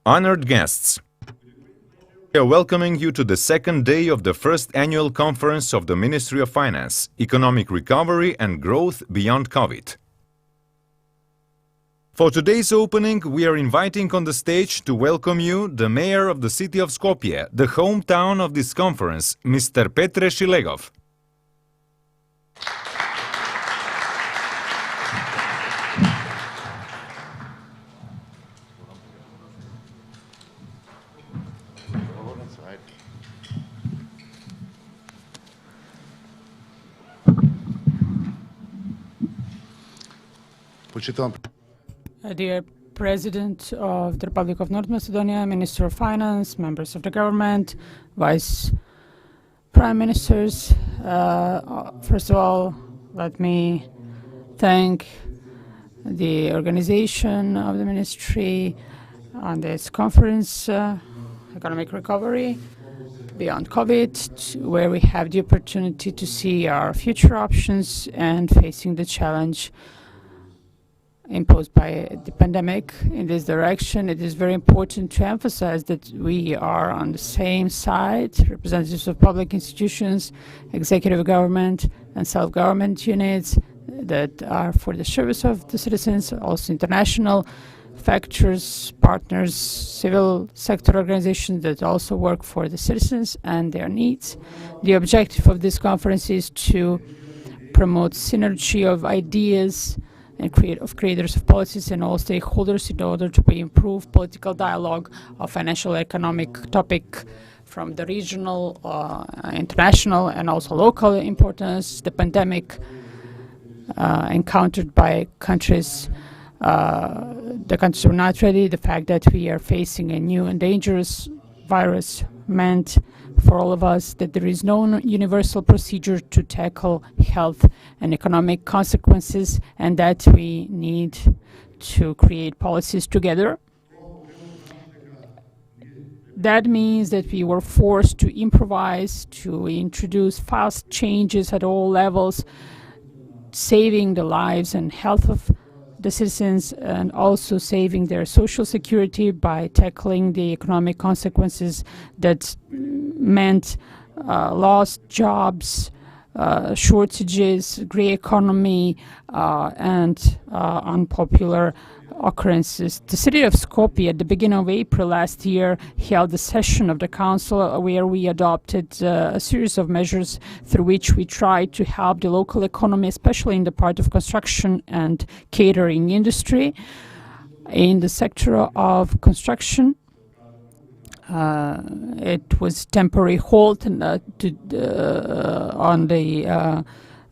Honored guests, we are welcoming you to the second day of the first annual conference of the Ministry of Finance, Economic Recovery and Growth Beyond COVID. For today's opening, we are inviting on the stage to welcome you the Mayor of the city of Skopje, the hometown of this conference, Mr. Petre Shilegov. Dear President of the Republic of North Macedonia, Minister of Finance, members of the government, Vice Prime Ministers, first of all, let me thank the organization of the Ministry on this conference, Economic Recovery Beyond COVID, where we have the opportunity to see our future options and facing the challenge imposed by the pandemic. In this direction, it is very important to emphasize that we are on the same side, representatives of public institutions, executive government, and self-government units that are for the service of the citizens, also international factors, partners, civil sector organizations that also work for the citizens and their needs. The objective of this conference is to promote synergy of ideas and creators of policies and all stakeholders in order to improve political dialogue of financial economic topic from the regional, international, and also local importance. The pandemic encountered by countries, the countries were not ready. The fact that we are facing a new and dangerous virus meant for all of us that there is no universal procedure to tackle health and economic consequences, and that we need to create policies together. That means that we were forced to improvise, to introduce fast changes at all levels, saving the lives and health of the citizens and also saving their social security by tackling the economic consequences that meant lost jobs, shortages, grey economy, and unpopular occurrences. The city of Skopje at the beginning of April last year held a session of the council where we adopted a series of measures through which we tried to help the local economy, especially in the part of construction and catering industry. In the sector of construction, it was temporary halt on the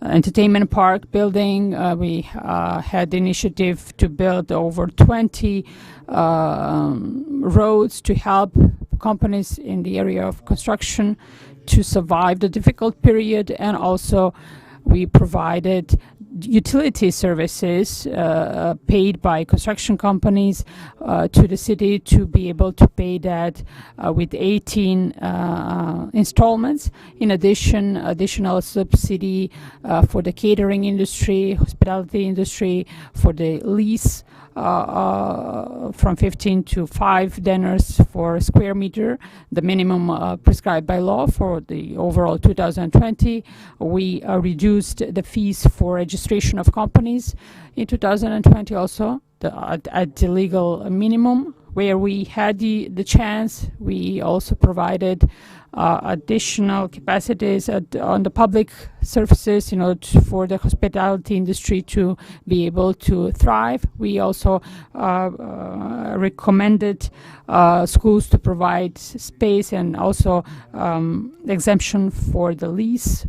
entertainment park building. We had the initiative to build over 20 roads to help companies in the area of construction to survive the difficult period, and also we provided utility services paid by construction companies to the city to be able to pay that with 18 installments. In addition, additional subsidy for the catering industry, hospitality industry, for the lease from 15 to 5 denars for a square meter, the minimum prescribed by law for the overall 2020. We reduced the fees for registration of companies in 2020 also at the legal minimum. Where we had the chance, we also provided additional capacities on the public services, for the hospitality industry to be able to thrive. We also recommended schools to provide space and also exemption for the lease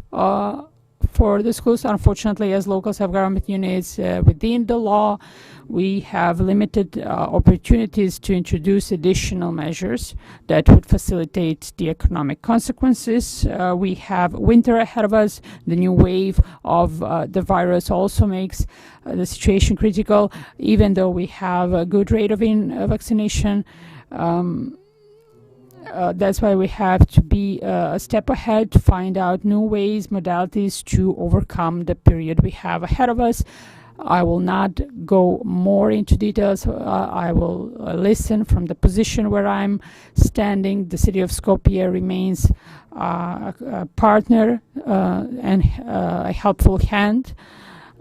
for the schools. Unfortunately, as local self-government units within the law, we have limited opportunities to introduce additional measures that would facilitate the economic consequences. We have winter ahead of us. The new wave of the virus also makes the situation critical, even though we have a good rate of vaccination. That's why we have to be a step ahead to find out new ways, modalities to overcome the period we have ahead of us. I will not go more into details. I will listen from the position where I'm standing. The city of Skopje remains a partner and a helpful hand.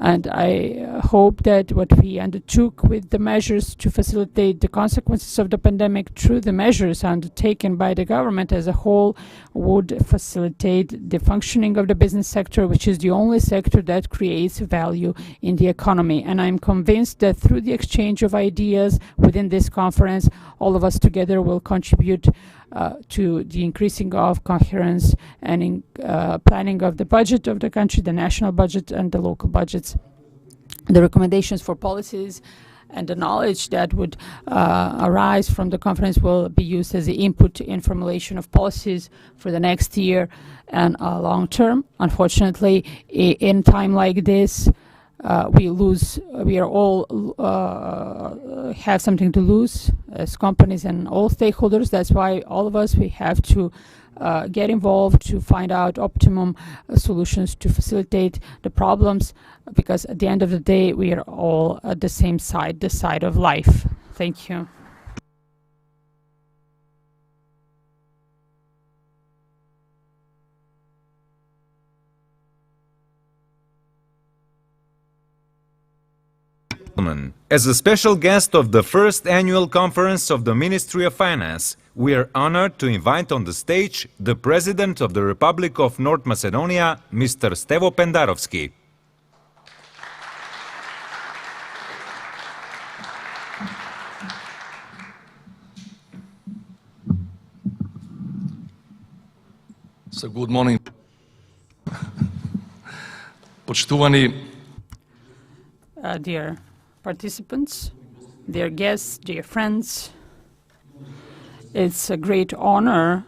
And I hope that what we undertook with the measures to facilitate the consequences of the pandemic through the measures undertaken by the government as a whole would facilitate the functioning of the business sector, which is the only sector that creates value in the economy. And I'm convinced that through the exchange of ideas within this conference, all of us together will contribute to the increasing of coherence and in planning of the budget of the country, the national budget and the local budgets. The recommendations for policies and the knowledge that would arise from the conference will be used as the input in formulation of policies for the next year and long term. Unfortunately, in time like this, we are all have something to lose as companies and all stakeholders. That's why all of us, we have to get involved to find out optimum solutions to facilitate the problems, because at the end of the day, we are all at the same side, the side of life. Thank you. As a special guest of the first annual conference of the Ministry of Finance, we are honored to invite on the stage the President of the Republic of North Macedonia, Mr. Stevo Pendarovski. So good morning. Poštovani Dear participants, dear guests, dear friends, it's a great honor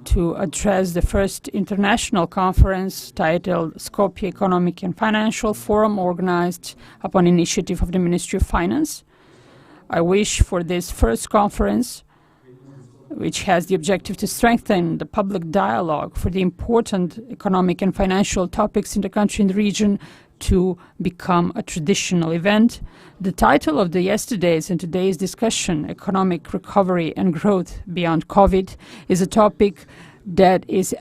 to address the first international conference titled Skopje Economic and Financial Forum, organized upon initiative of the Ministry of Finance. I wish for this first conference, which has the objective to strengthen the public dialogue for the important economic and financial topics in the country and the region, to become a traditional event. The title of the yesterday's and today's discussion, Economic Recovery and Growth Beyond COVID, is a topic that is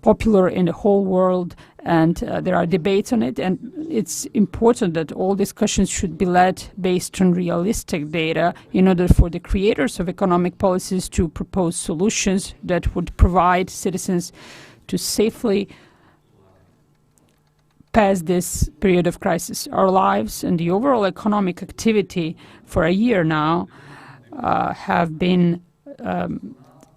popular in the whole world, and there are debates on it, and it's important that all discussions should be led based on realistic data in order for the creators of economic policies to propose solutions that would provide citizens to safely pass this period of crisis. Our lives and the overall economic activity for a year now have been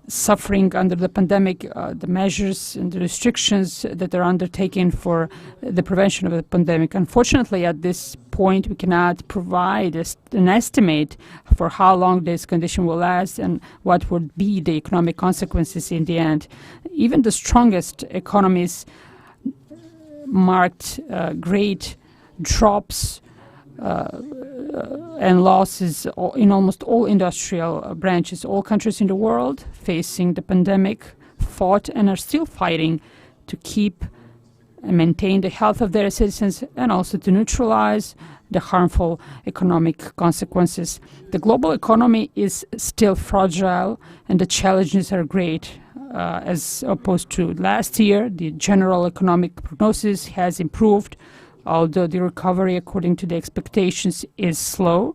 suffering under the pandemic, the measures and the restrictions that are undertaken for the prevention of the pandemic. Unfortunately, at this point, we cannot provide an estimate for how long this condition will last and what would be the economic consequences in the end. Even the strongest economies marked great drops and losses in almost all industrial branches. All countries in the world facing the pandemic fought and are still fighting to keep and maintain the health of their citizens and also to neutralize the harmful economic consequences. The global economy is still fragile and the challenges are great. As opposed to last year, the general economic prognosis has improved, although the recovery according to the expectations is slow.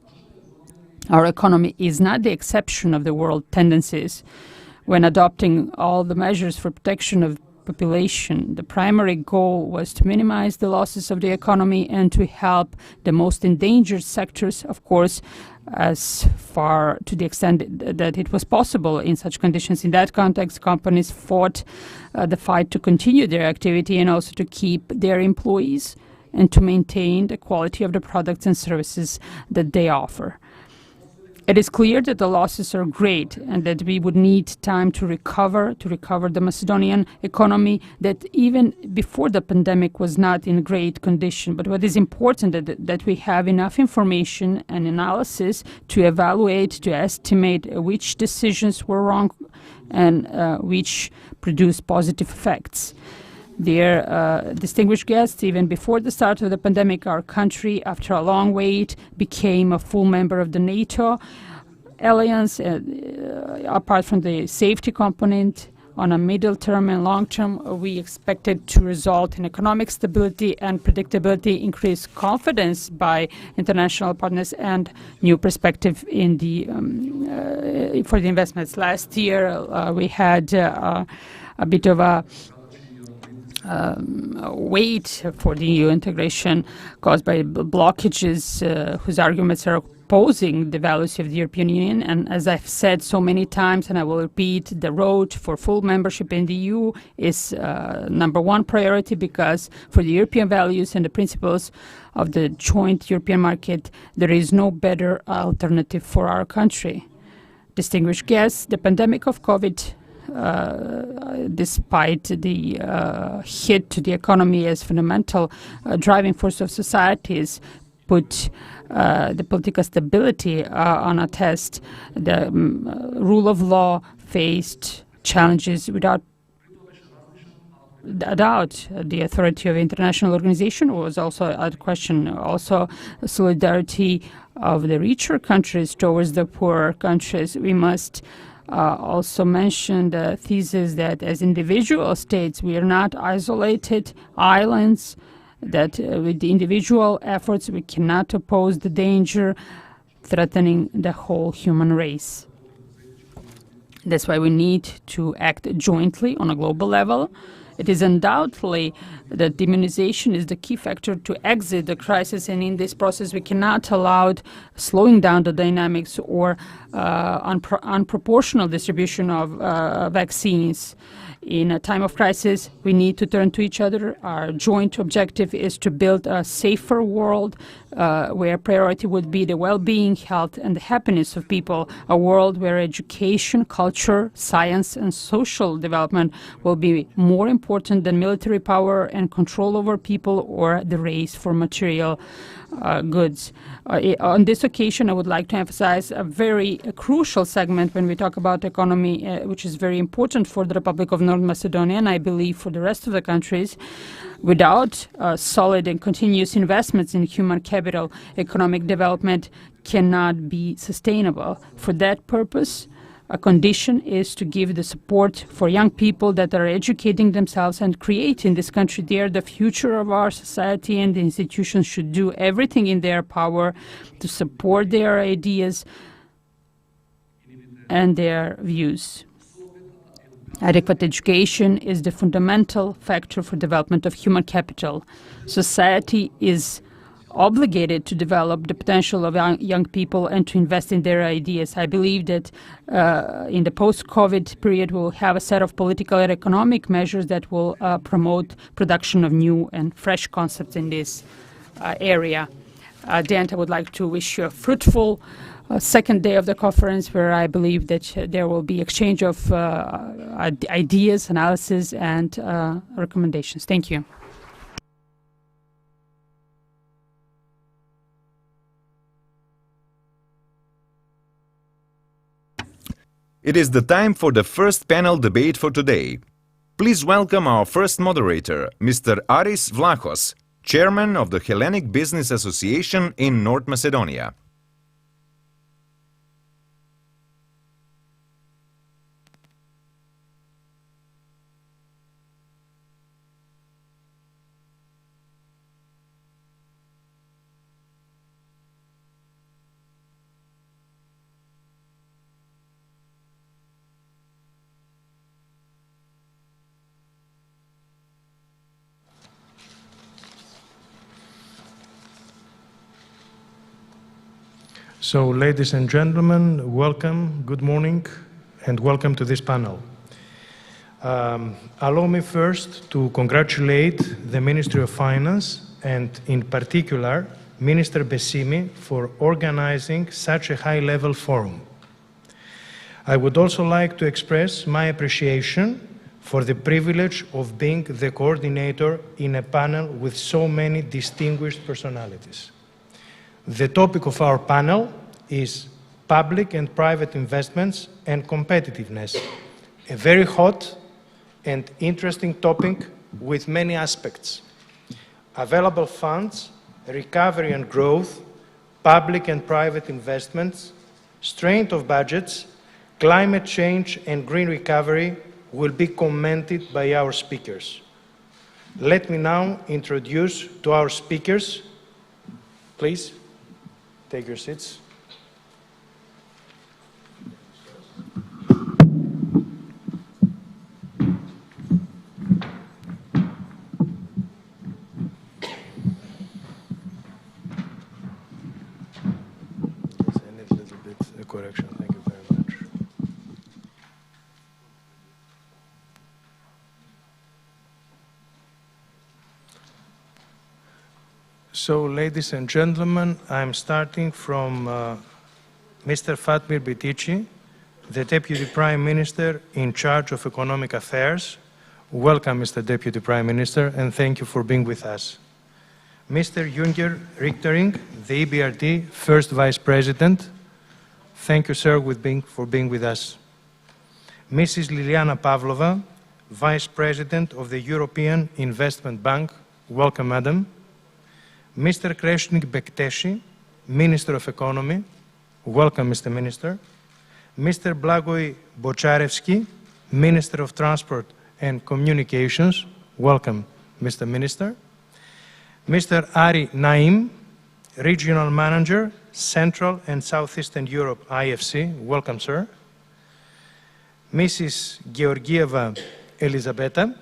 Our economy is not the exception of the world tendencies. When adopting all the measures for protection of population, the primary goal was to minimize the losses of the economy and to help the most endangered sectors, of course, as far to the extent that it was possible in such conditions. In that context, companies fought the fight to continue their activity and also to keep their employees and to maintain the quality of the products and services that they offer. It is clear that the losses are great and that we would need time to recover the Macedonian economy that even before the pandemic was not in great condition. But what is important is that we have enough information and analysis to evaluate, to estimate which decisions were wrong and which produced positive effects. Dear distinguished guests, even before the start of the pandemic, our country, after a long wait, became a full member of the NATO alliance. Apart from the safety component, on a middle term and long term, we expected to result in economic stability and predictability, increased confidence by international partners, and new perspective in the for the investments. Last year, we had a bit of a wait for the EU integration caused by blockages whose arguments are opposing the values of the European Union. And as I've said so many times, and I will repeat, the road for full membership in the EU is #1 priority, because for the European values and the principles of the joint European market, there is no better alternative for our country. Distinguished guests, the pandemic of COVID, despite the hit to the economy as fundamental driving force of societies, put the political stability on a test. The rule of law faced challenges without a doubt. The authority of international organization was also a question. Also, solidarity of the richer countries towards the poorer countries. We must also mention the thesis that as individual states, we are not isolated islands, that with the individual efforts, we cannot oppose the danger threatening the whole human race. That's why we need to act jointly on a global level. It is undoubtedly that immunization is the key factor to exit the crisis, and in this process we cannot allow slowing down the dynamics or unproportional distribution of vaccines. In a time of crisis, we need to turn to each other. Our joint objective is to build a safer world where priority would be the well-being, health, and the happiness of people, a world where education, culture, science, and social development will be more important than military power and control over people or the race for material goods. On this occasion, I would like to emphasize a very crucial segment when we talk about economy, which is very important for the Republic of North Macedonia, and I believe for the rest of the countries. Without solid and continuous investments in human capital, economic development cannot be sustainable. For that purpose, a condition is to give the support for young people that are educating themselves and create in this country. They are the future of our society, and the institutions should do everything in their power to support their ideas and their views. Adequate education is the fundamental factor for development of human capital. Society is obligated to develop the potential of young people and to invest in their ideas. I believe that in the post-COVID period, we'll have a set of political and economic measures that will promote production of new and fresh concepts in this area. Dan, I would like to wish you a fruitful second day of the conference, where I believe that there will be exchange of ideas, analysis, and recommendations. Thank you. It is the time for the first panel debate for today. Please welcome our first moderator, Mr. Aris Vlachos, Chairman of the Hellenic Business Association in North Macedonia. So, ladies and gentlemen, welcome, good morning, and welcome to this panel. Allow me first to congratulate the Ministry of Finance, and in particular, Minister Bessimi, for organizing such a high-level forum. I would also like to express my appreciation for the privilege of being the coordinator in a panel with so many distinguished personalities. The topic of our panel is public and private investments and competitiveness, a very hot and interesting topic with many aspects: available funds, recovery and growth, public and private investments, strength of budgets, climate change and green recovery will be commented by our speakers. Let me now introduce to our speakers. Please, take your seats. Correction. Thank you very much. So, ladies and gentlemen, I'm starting from Mr. Fatmir Bitici, the Deputy Prime Minister in charge of Economic Affairs. Welcome, Mr. Deputy Prime Minister, and thank you for being with us. Mr. Junger Richtering, the EBRD First Vice President. Thank you, sir, for being with us. Mrs. Liliana Pavlova, Vice President of the European Investment Bank. Welcome, Madam. Mr. Kreshnik Bekteshi, Minister of Economy. Welcome, Mr. Minister. Mr. Blagoj Bocharevsky, Minister of Transport and Communications. Welcome, Mr. Minister. Mr. Ari Naim, Regional Manager, Central and Southeastern Europe, IFC. Welcome, sir. Mrs. Georgieva Elisabeta,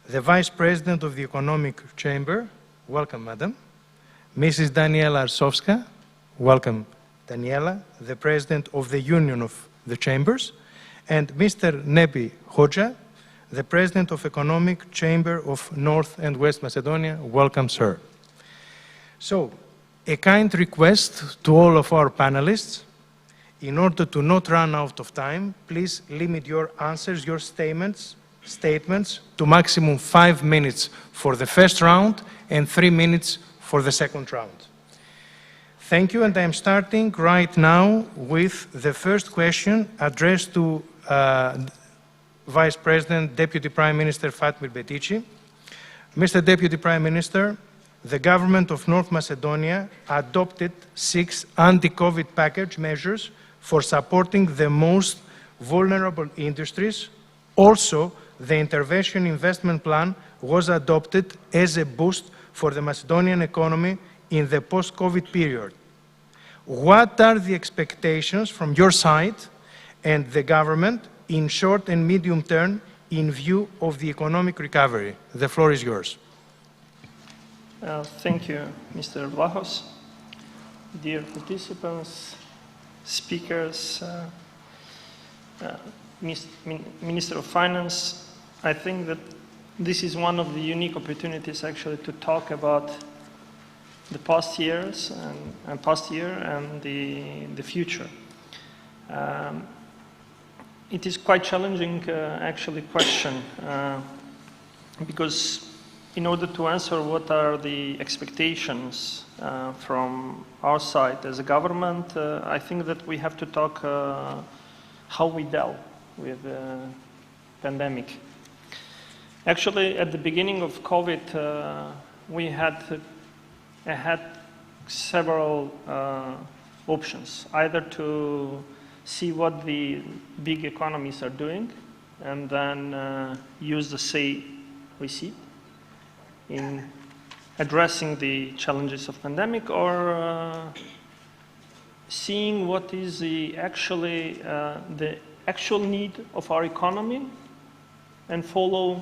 the Vice President of the Economic Chamber. Welcome, Madam. Mrs. Daniela Arsovska. Welcome, Daniela, the President of the Union of the Chambers. And Mr. Nebi Hoxha, the President of Economic Chamber of North and West Macedonia. Welcome, sir. So, a kind request to all of our panelists, in order to not run out of time, please limit your answers, your statements to maximum 5 minutes for the first round and 3 minutes for the second round. Thank you, and I'm starting right now with the first question addressed to Vice President, Deputy Prime Minister Fatmir Bitici. Mr. Deputy Prime Minister, the government of North Macedonia adopted 6 anti-COVID package measures for supporting the most vulnerable industries. Also, the intervention investment plan was adopted as a boost for the Macedonian economy in the post-COVID period. What are the expectations from your side and the government in short and medium term in view of the economic recovery? The floor is yours. Thank you, Mr. Vlahos. Dear participants, speakers, Minister of Finance, I think that this is one of the unique opportunities actually to talk about the past years and past year and the future. It is quite challenging actually question because in order to answer what are the expectations from our side as a government, I think that we have to talk how we dealt with the pandemic. Actually, at the beginning of COVID, we had several options, either to see what the big economies are doing and then use the same receipt in addressing the challenges of pandemic, or seeing what is the actual need of our economy and follow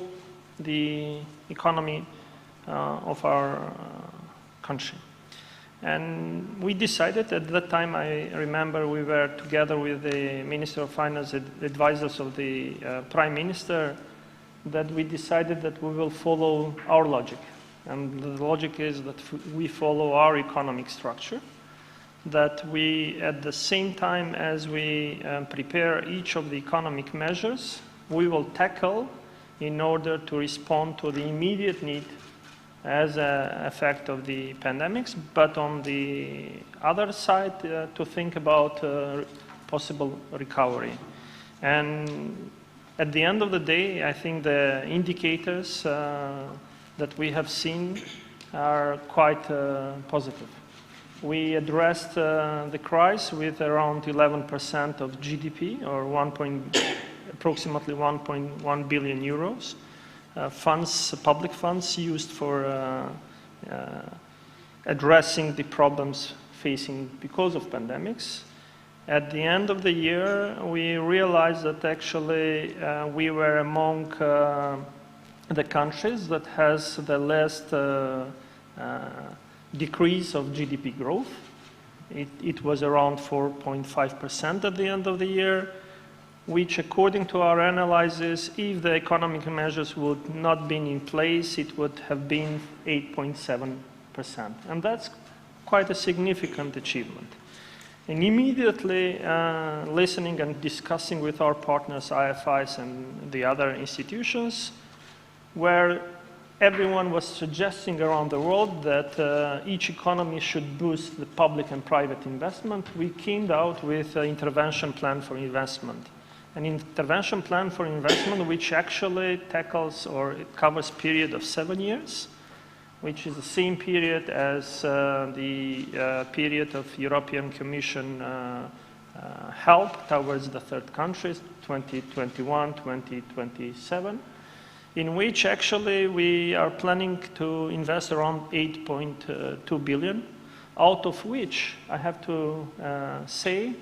the economy of our country. And we decided at that time, I remember we were together with the Minister of Finance, advisors of the Prime Minister, that we decided that we will follow our logic. And the logic is that we follow our economic structure, that we, at the same time as we prepare each of the economic measures, we will tackle in order to respond to the immediate need as an effect of the pandemics, but on the other side, to think about possible recovery. And At the end of the day, I think the indicators that we have seen are quite positive. We addressed the crisis with around 11% of GDP, or approximately 1.1 billion euros. Funds, public funds used for addressing the problems facing because of pandemics. At the end of the year, we realized that actually we were among the countries that has the least decrease of GDP growth. It was around 4.5% at the end of the year, which according to our analysis, if the economic measures would not been in place, it would have been 8.7%. And that's quite a significant achievement. And immediately listening and discussing with our partners, IFIs and the other institutions, where everyone was suggesting around the world that each economy should boost the public and private investment, we came out with an intervention plan for investment. An intervention plan for investment which actually tackles or it covers a period of 7 years, which is the same period as the period of European Commission help towards the third countries, 2021, 2027, in which actually we are planning to invest around 8.2 billion, out of which I have to say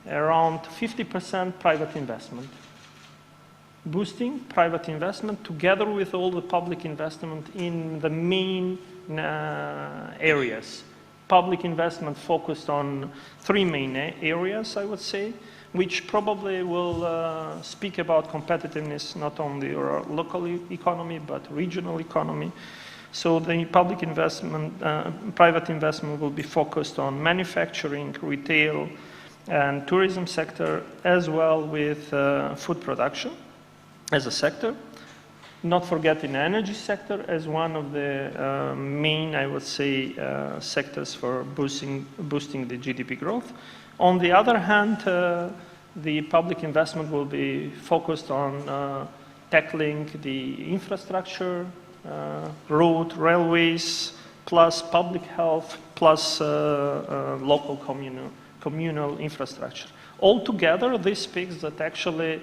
around 50% private investment. Boosting private investment together with all the public investment in the main areas. Public investment focused on 3 main areas, I would say, which probably will speak about competitiveness not only our local economy but regional economy. So the public investment, private investment will be focused on manufacturing, retail, and tourism sector, as well with food production as a sector. Not forgetting the energy sector as one of the main, I would say, sectors for boosting the GDP growth. On the other hand, the public investment will be focused on tackling the infrastructure, road, railways, plus public health, plus local communal infrastructure. Altogether, this speaks that actually,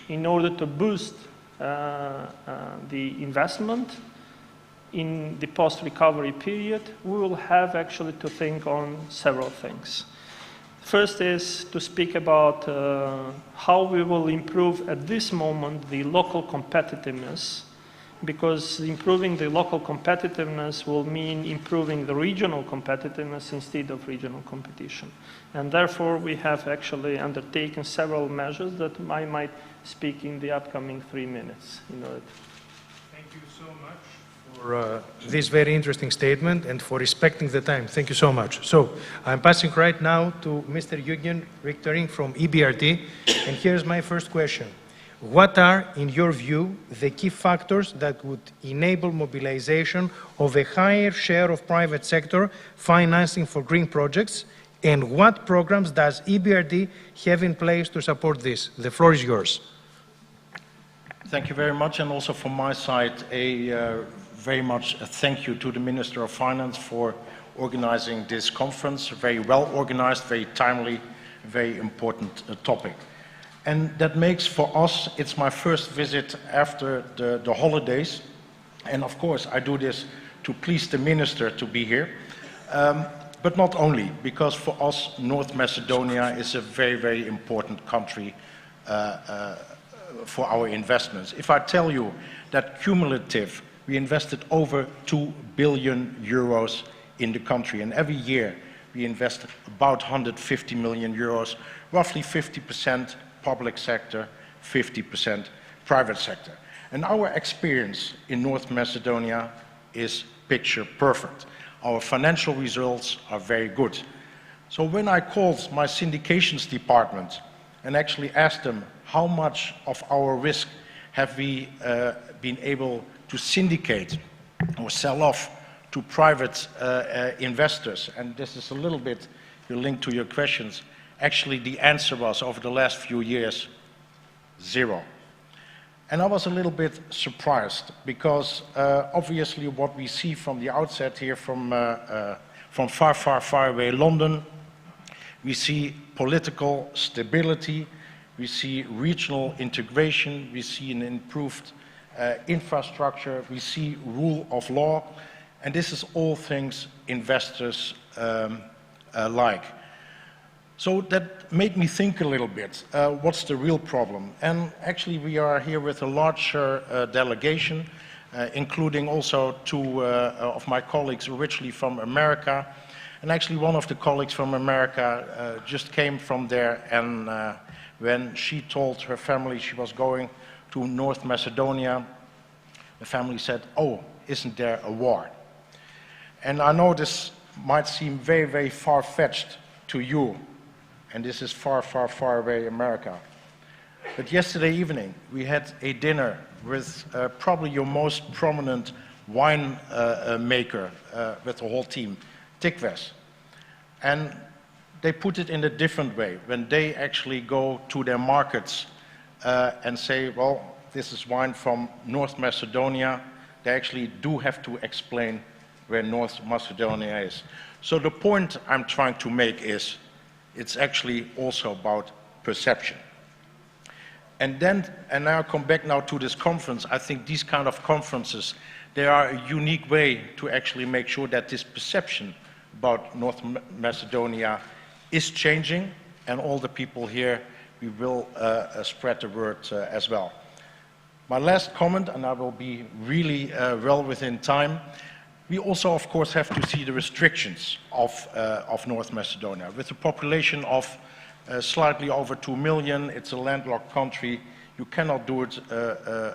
in order to boost the investment in the post-recovery period, we will have actually to think on several things. First is to speak about how we will improve at this moment the local competitiveness, because improving the local competitiveness will mean improving the regional competitiveness instead of regional competition. And therefore, we have actually undertaken several measures that I might speak in the upcoming 3 minutes. Thank you so much for this very interesting statement and for respecting the time. Thank you so much. So I'm passing right now to Mr. Eugen Richtering from EBRD, and here's my first question. What are, in your view, the key factors that would enable mobilization of a higher share of private sector financing for green projects, and what programs does EBRD have in place to support this? The floor is yours. Thank you very much, and also from my side, very much a thank you to the Minister of Finance for organizing this conference. Very well organized, very timely, very important topic. And that makes for us, it's my first visit after the holidays. And of course, I do this to please the Minister to be here. But not only, because for us, North Macedonia is a very, very important country for our investments. If I tell you that cumulative, we invested over 2 billion euros in the country, and every year we invest about 150 million euros, roughly 50% public sector, 50% private sector. And our experience in North Macedonia is picture perfect. Our financial results are very good. So when I called my syndications department and actually asked them how much of our risk have we been able to syndicate or sell off to private investors, and this is a little bit linked to your questions, actually the answer was over the last few years, 0. And I was a little bit surprised because obviously what we see from the outset here from far, far, far away London, we see political stability, we see regional integration, we see an improved infrastructure, we see rule of law, and this is all things investors like. So that made me think a little bit, what's the real problem? And actually we are here with a larger delegation, including also two of my colleagues originally from America. And actually one of the colleagues from America just came from there, and when she told her family she was going to North Macedonia, the family said, "Oh, isn't there a war?" And I know this might seem very, very far-fetched to you, and this is far, far, far away America. But yesterday evening, we had a dinner with probably your most prominent wine maker with the whole team, Tikves. And they put it in a different way. When they actually go to their markets and say, well, this is wine from North Macedonia, they actually do have to explain where North Macedonia is. So the point I'm trying to make is, it's actually also about perception. And now I come back now to this conference. I think these kind of conferences, they are a unique way to actually make sure that this perception about North Macedonia is changing, and all the people here, we will spread the word as well. My last comment, and I will be really well within time, we also, of course, have to see the restrictions of North Macedonia. With a population of slightly over 2 million, it's a landlocked country. You cannot do it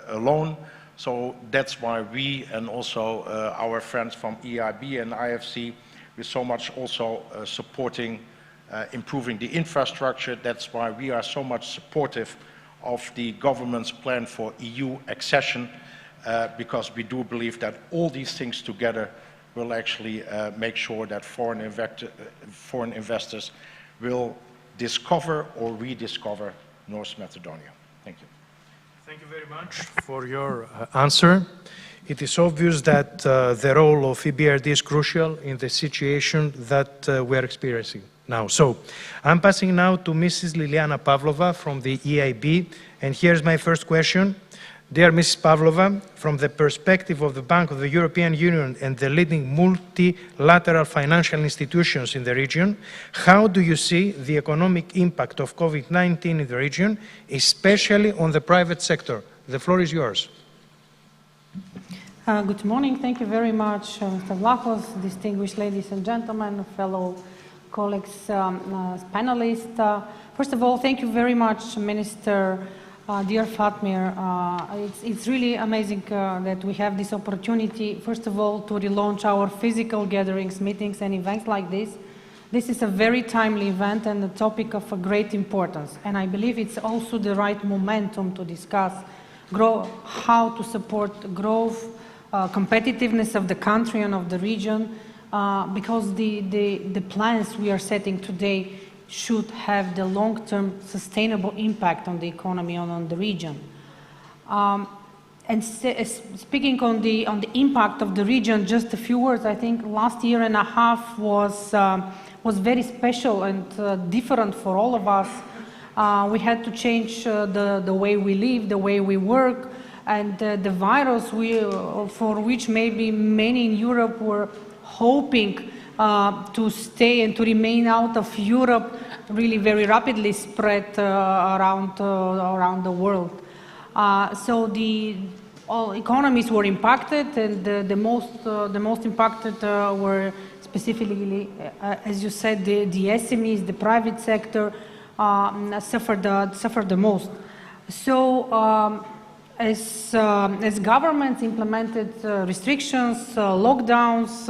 alone. So that's why we and also our friends from EIB and IFC, we're so much also supporting improving the infrastructure. That's why we are so much supportive of the government's plan for EU accession, because we do believe that all these things together will actually make sure that foreign investors will discover or rediscover North Macedonia. Thank you. Thank you very much for your answer. It is obvious that the role of EBRD is crucial in the situation that we are experiencing now. So I'm passing now to Mrs. Liliana Pavlova from the EIB, and here's my first question. Dear Mrs. Pavlova, from the perspective of the Bank of the European Union and the leading multilateral financial institutions in the region, how do you see the economic impact of COVID-19 in the region, especially on the private sector? The floor is yours. Good morning. Thank you very much, Mr. Vlachos, distinguished ladies and gentlemen, fellow colleagues, panelists. First of all, thank you very much, Minister. Dear Fatmir, it's really amazing that we have this opportunity, first of all, to relaunch our physical gatherings, meetings, and events like this. This is a very timely event and a topic of a great importance. And I believe it's also the right momentum to discuss how to support growth, competitiveness of the country and of the region, because the plans we are setting today should have the long-term sustainable impact on the economy and on the region. Speaking on the impact of the region, just a few words. I think last year and a half was very special and different for all of us. We had to change the way we live, the way we work, and the virus for which maybe many in Europe were hoping to stay and to remain out of Europe really very rapidly spread around the world. So all economies were impacted, and the most impacted were specifically, as you said, the SMEs, the private sector suffered the most. So as governments implemented restrictions, lockdowns,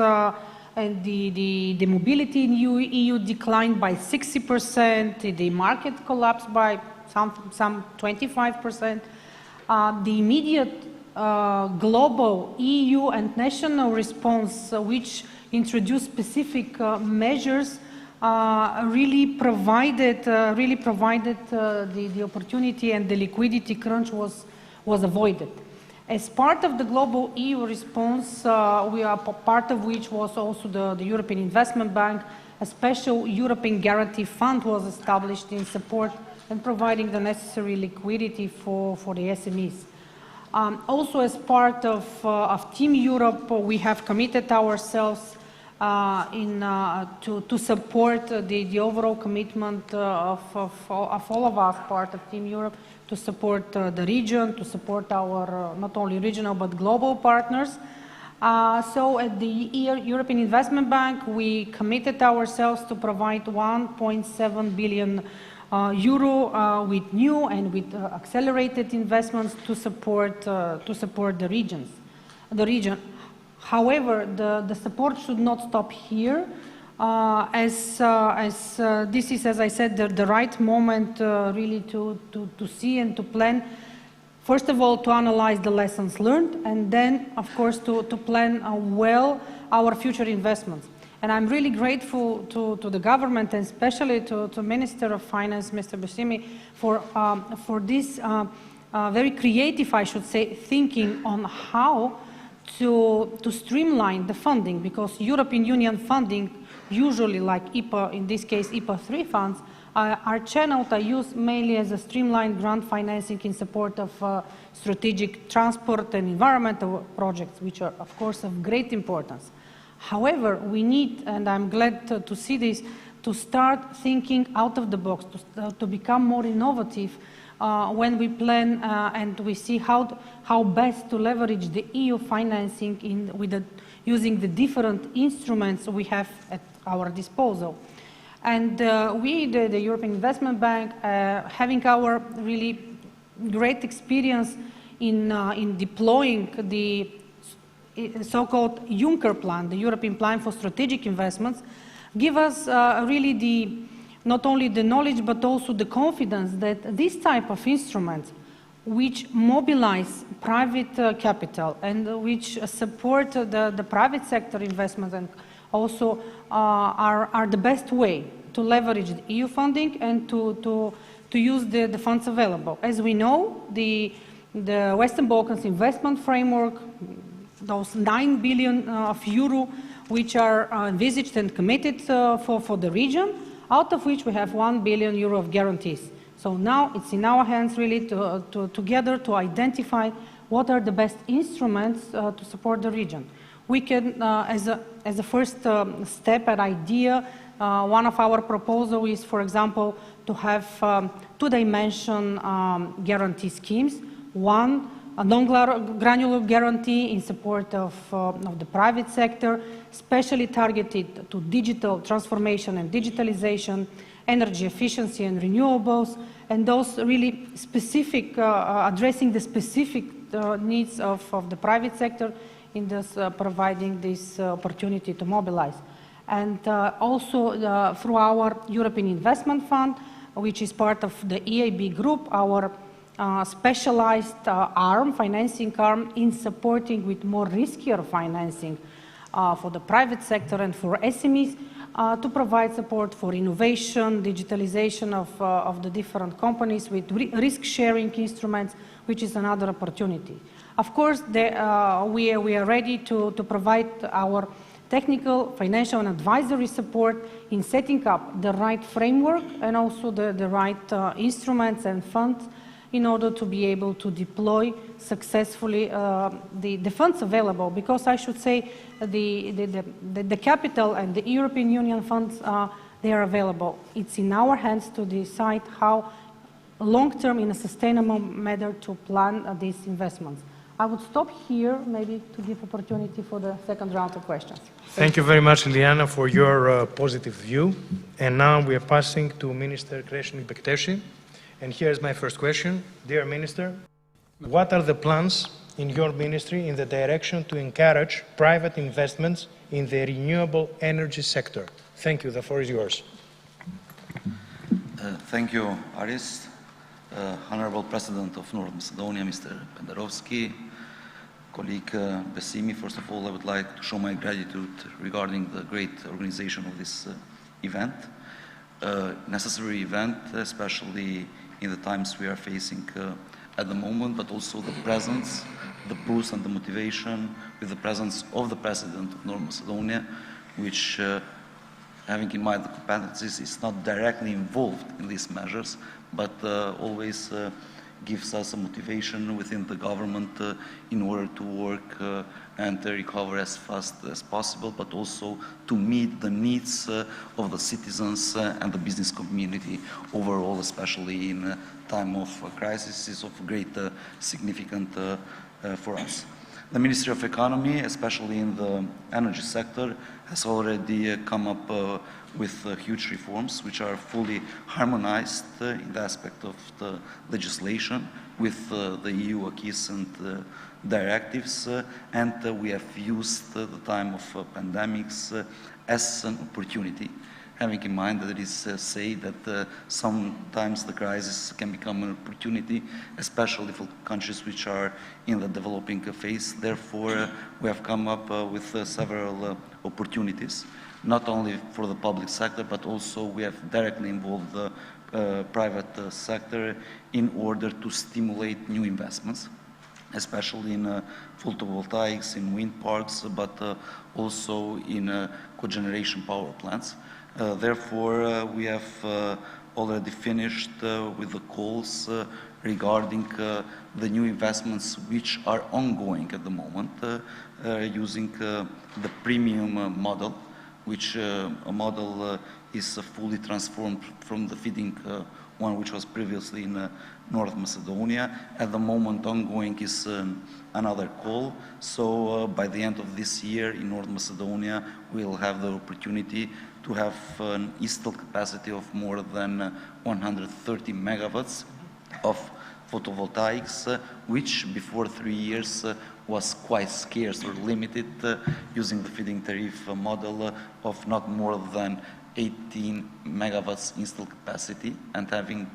and the mobility in EU declined by 60%, the market collapsed by some 25%. The immediate global EU and national response, which introduced specific measures, really provided the opportunity, and the liquidity crunch was was avoided. As part of the global EU response, part of which was also the European Investment Bank, a special European Guarantee Fund was established in support and providing the necessary liquidity for the SMEs. Also, as part of Team Europe, we have committed ourselves to support the overall commitment of all of us, part of Team Europe, to support the region, to support our not only regional but global partners. So at the European Investment Bank, we committed ourselves to provide 1.7 billion euro with new and with accelerated investments to support the region. However, the support should not stop here, as this is, as I said, the right moment really to see and to plan. First of all, to analyze the lessons learned, and then, of course, to plan well our future investments. And I'm really grateful to the government, and especially to Minister of Finance, Mr. Bessimi, for this very creative, I should say, thinking on how to streamline the funding, because European Union funding, usually like IPA, in this case IPA 3 funds, are channeled, are used mainly as a streamlined grant financing in support of strategic transport and environmental projects, which are, of course, of great importance. However, we need, and I'm glad to see this, to start thinking out of the box, to become more innovative when we plan and we see how best to leverage the EU financing using the different instruments we have at our disposal. And we, the European Investment Bank, having our really great experience in deploying the so-called Juncker Plan, the European Plan for Strategic Investments, give us really not only the knowledge but also the confidence that this type of instruments, which mobilize private capital and which support the private sector investments, and also are the best way to leverage the EU funding and to use the funds available. As we know, the Western Balkans investment framework, those 9 billion of euro which are envisaged and committed for the region, out of which we have 1 billion euro of guarantees. So now it's in our hands really together to identify what are the best instruments to support the region. We can, as a first step and idea, one of our proposals is, for example, to have two-dimension guarantee schemes. One, a non-granular guarantee in support of the private sector, specially targeted to digital transformation and digitalization, energy efficiency and renewables, and those really specific, addressing the specific needs of the private sector in this providing this opportunity to mobilize. And also through our European Investment Fund, which is part of the EIB group, our specialized financing arm in supporting with more riskier financing for the private sector and for SMEs to provide support for innovation, digitalization of the different companies with risk-sharing instruments, which is another opportunity. Of course, we are ready to provide our technical, financial and advisory support in setting up the right framework and also the right instruments and funds in order to be able to deploy successfully the funds available, because I should say the capital and the European Union funds, they are available. It's in our hands to decide how long-term in a sustainable manner to plan these investments. I would stop here, maybe to give opportunity for the second round of questions. Thank you very much, Liliana, for your positive view. And now we are passing to Minister Kreshnik Bekteshi. And here's my first question. Dear Minister, what are the plans in your ministry in the direction to encourage private investments in the renewable energy sector? Thank you. The floor is yours. Thank you, Aris. Honorable President of North Macedonia, Mr. Pendarovsky, colleague Bessimi, first of all, I would like to show my gratitude regarding the great organization of this event. Necessary event, especially in the times we are facing at the moment, but also the presence, the boost and the motivation with the presence of the President of North Macedonia, which, having in mind the competencies, is not directly involved in these measures, but always gives us a motivation within the government in order to work and recover as fast as possible, but also to meet the needs of the citizens and the business community overall, especially in a time of crisis, is of great significance for us. The Ministry of Economy, especially in the energy sector, has already come up with huge reforms which are fully harmonized in the aspect of the legislation with the EU acquis and directives, and we have used the time of pandemics as an opportunity, having in mind that it is said that sometimes the crisis can become an opportunity, especially for countries which are in the developing phase. Therefore, we have come up with several opportunities, not only for the public sector, but also we have directly involved the private sector in order to stimulate new investments, especially in photovoltaics, in wind parks, but also in cogeneration power plants. Therefore, we have already finished with the calls regarding the new investments which are ongoing at the moment, using the premium model, which a model is fully transformed from the feeding one which was previously in North Macedonia. At the moment ongoing is another call, so by the end of this year in North Macedonia we'll have the opportunity to have an installed capacity of more than 130 megawatts of photovoltaics, which before 3 years was quite scarce or limited, using the feeding tariff model of not more than 18 megawatts installed capacity, and having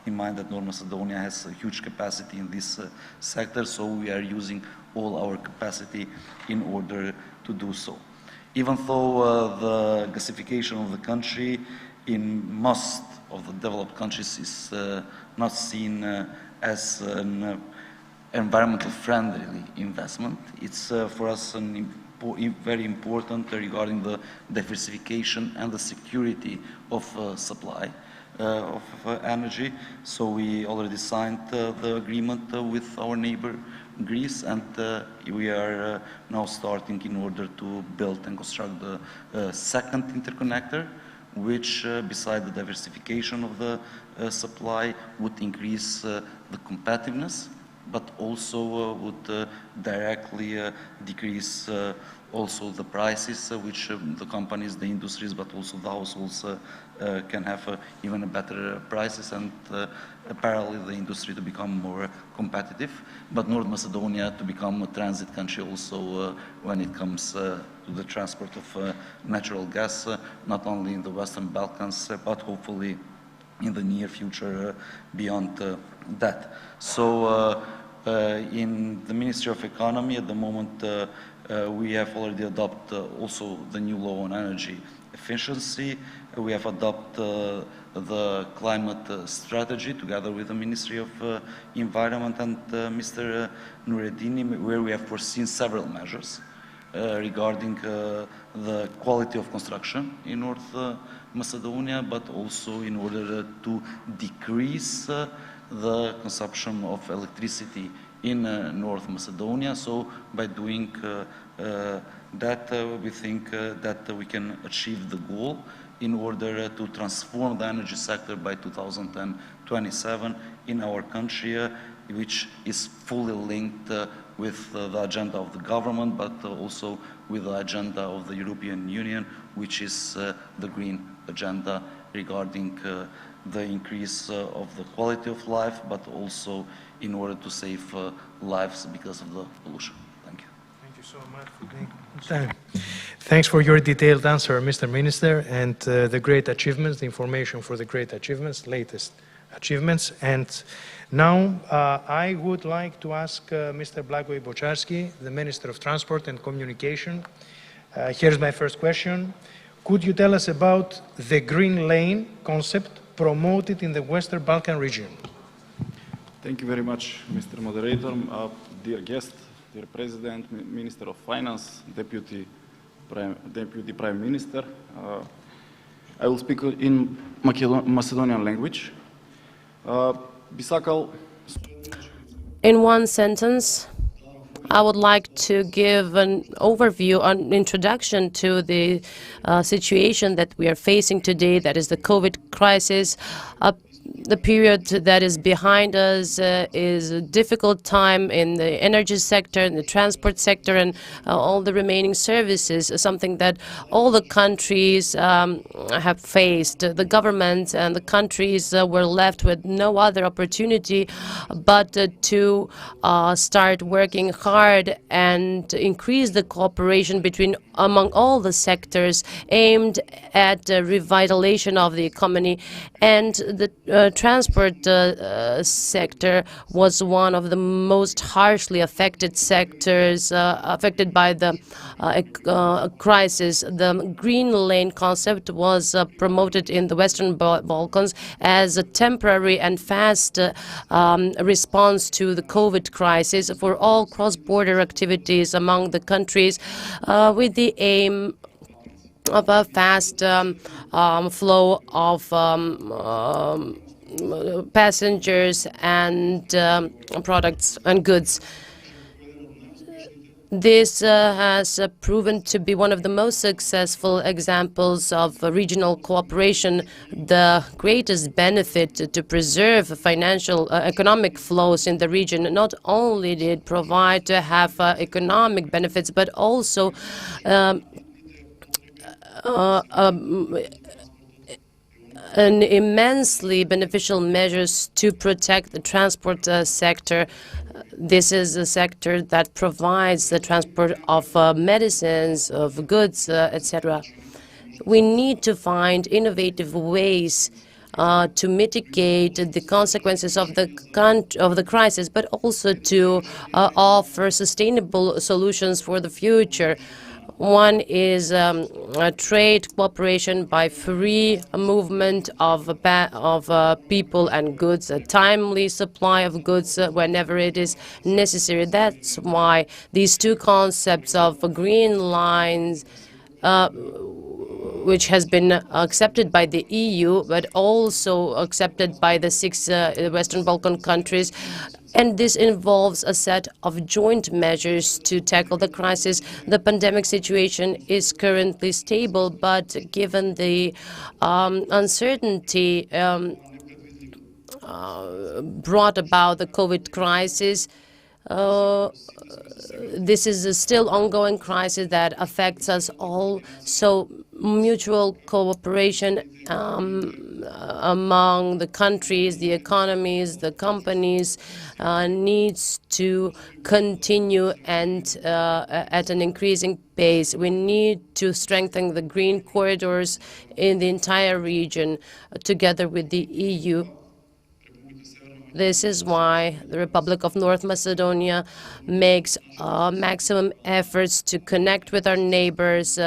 in mind that North Macedonia has a huge capacity in this sector, so we are using all our capacity in order to do so. Even though the gasification of the country in most of the developed countries is not seen as an environmental friendly investment, it's for us very important regarding the diversification and the security of supply of energy. So we already signed the agreement with our neighbor Greece, and we are now starting in order to build and construct the second interconnector, which beside the diversification of the supply would increase the competitiveness, but also would directly decrease also the prices which the companies, the industries, but also the households can have even better prices, and parallelly the industry to become more competitive, but North Macedonia to become a transit country also when it comes to the transport of natural gas, not only in the Western Balkans, but hopefully in the near future beyond that. So in the Ministry of Economy at the moment we have already adopted also the new law on energy efficiency. We have adopted the climate strategy together with the Ministry of Environment and Mr. Nureddini, where we have foreseen several measures regarding the quality of construction in North Macedonia, but also in order to decrease the consumption of electricity in North Macedonia. So by doing that, we think that we can achieve the goal in order to transform the energy sector by 2027 in our country, which is fully linked with the agenda of the government, but also with the agenda of the European Union, which is the green agenda regarding the increase of the quality of life, but also in order to save lives because of the pollution. Thank you. Thank you so much for taking time. Thanks for your detailed answer, Mr. Minister, and the great achievements, the information for the great achievements, latest achievements. And now I would like to ask Mr. Blagoj Bocharski, the Minister of Transport and Communication. Here's my first question. Could you tell us about the green lane concept promoted in the Western Balkan region? Thank you very much, Mr. Moderator. Dear guest, dear President, Minister of Finance, Deputy Prime Minister, I will speak in Macedonian language. In one sentence, I would like to give an overview, an introduction to the situation that we are facing today, that is the COVID crisis. The period that is behind us is a difficult time in the energy sector, in the transport sector, and all the remaining services, something that all the countries have faced. The governments and the countries were left with no other opportunity but to start working hard and increase the cooperation among all the sectors aimed at revitalization of the economy. And the transport sector was one of the most harshly affected sectors affected by the crisis. The green lane concept was promoted in the Western Balkans as a temporary and fast response to the COVID crisis for all cross-border activities among the countries with the aim of a fast flow of passengers and products and goods. This has proven to be one of the most successful examples of regional cooperation. The greatest benefit to preserve financial economic flows in the region. Not only did it provide to have economic benefits, but also an immensely beneficial measures to protect the transport sector. This is a sector that provides the transport of medicines, of goods, etc. We need to find innovative ways to mitigate the consequences of the crisis, but also to offer sustainable solutions for the future. One is trade cooperation by free movement of people and goods, a timely supply of goods whenever it is necessary. That's why these two concepts of green lines, which has been accepted by the EU, but also accepted by the 6 Western Balkan countries. And this involves a set of joint measures to tackle the crisis. The pandemic situation is currently stable, but given the uncertainty brought about the COVID crisis, this is a still ongoing crisis that affects us all. So mutual cooperation among the countries, the economies, the companies needs to continue and at an increasing pace. We need to strengthen the green corridors in the entire region together with the EU. This is why the Republic of North Macedonia makes maximum efforts to connect with our neighbors,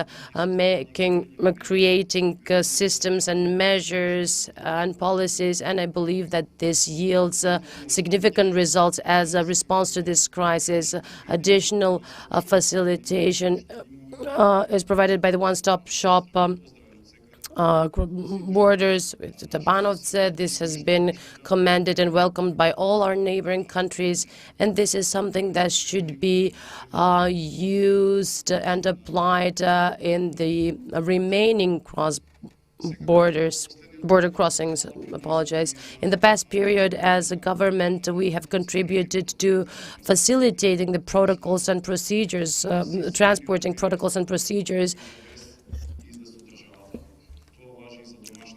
creating systems and measures and policies, and I believe that this yields significant results as a response to this crisis. Additional facilitation is provided by the one-stop shop borders with Tabanovce. This has been commended and welcomed by all our neighboring countries, and this is something that should be used and applied in the remaining border crossings. In the past period, as a government, we have contributed to facilitating the protocols and procedures, transporting protocols and procedures.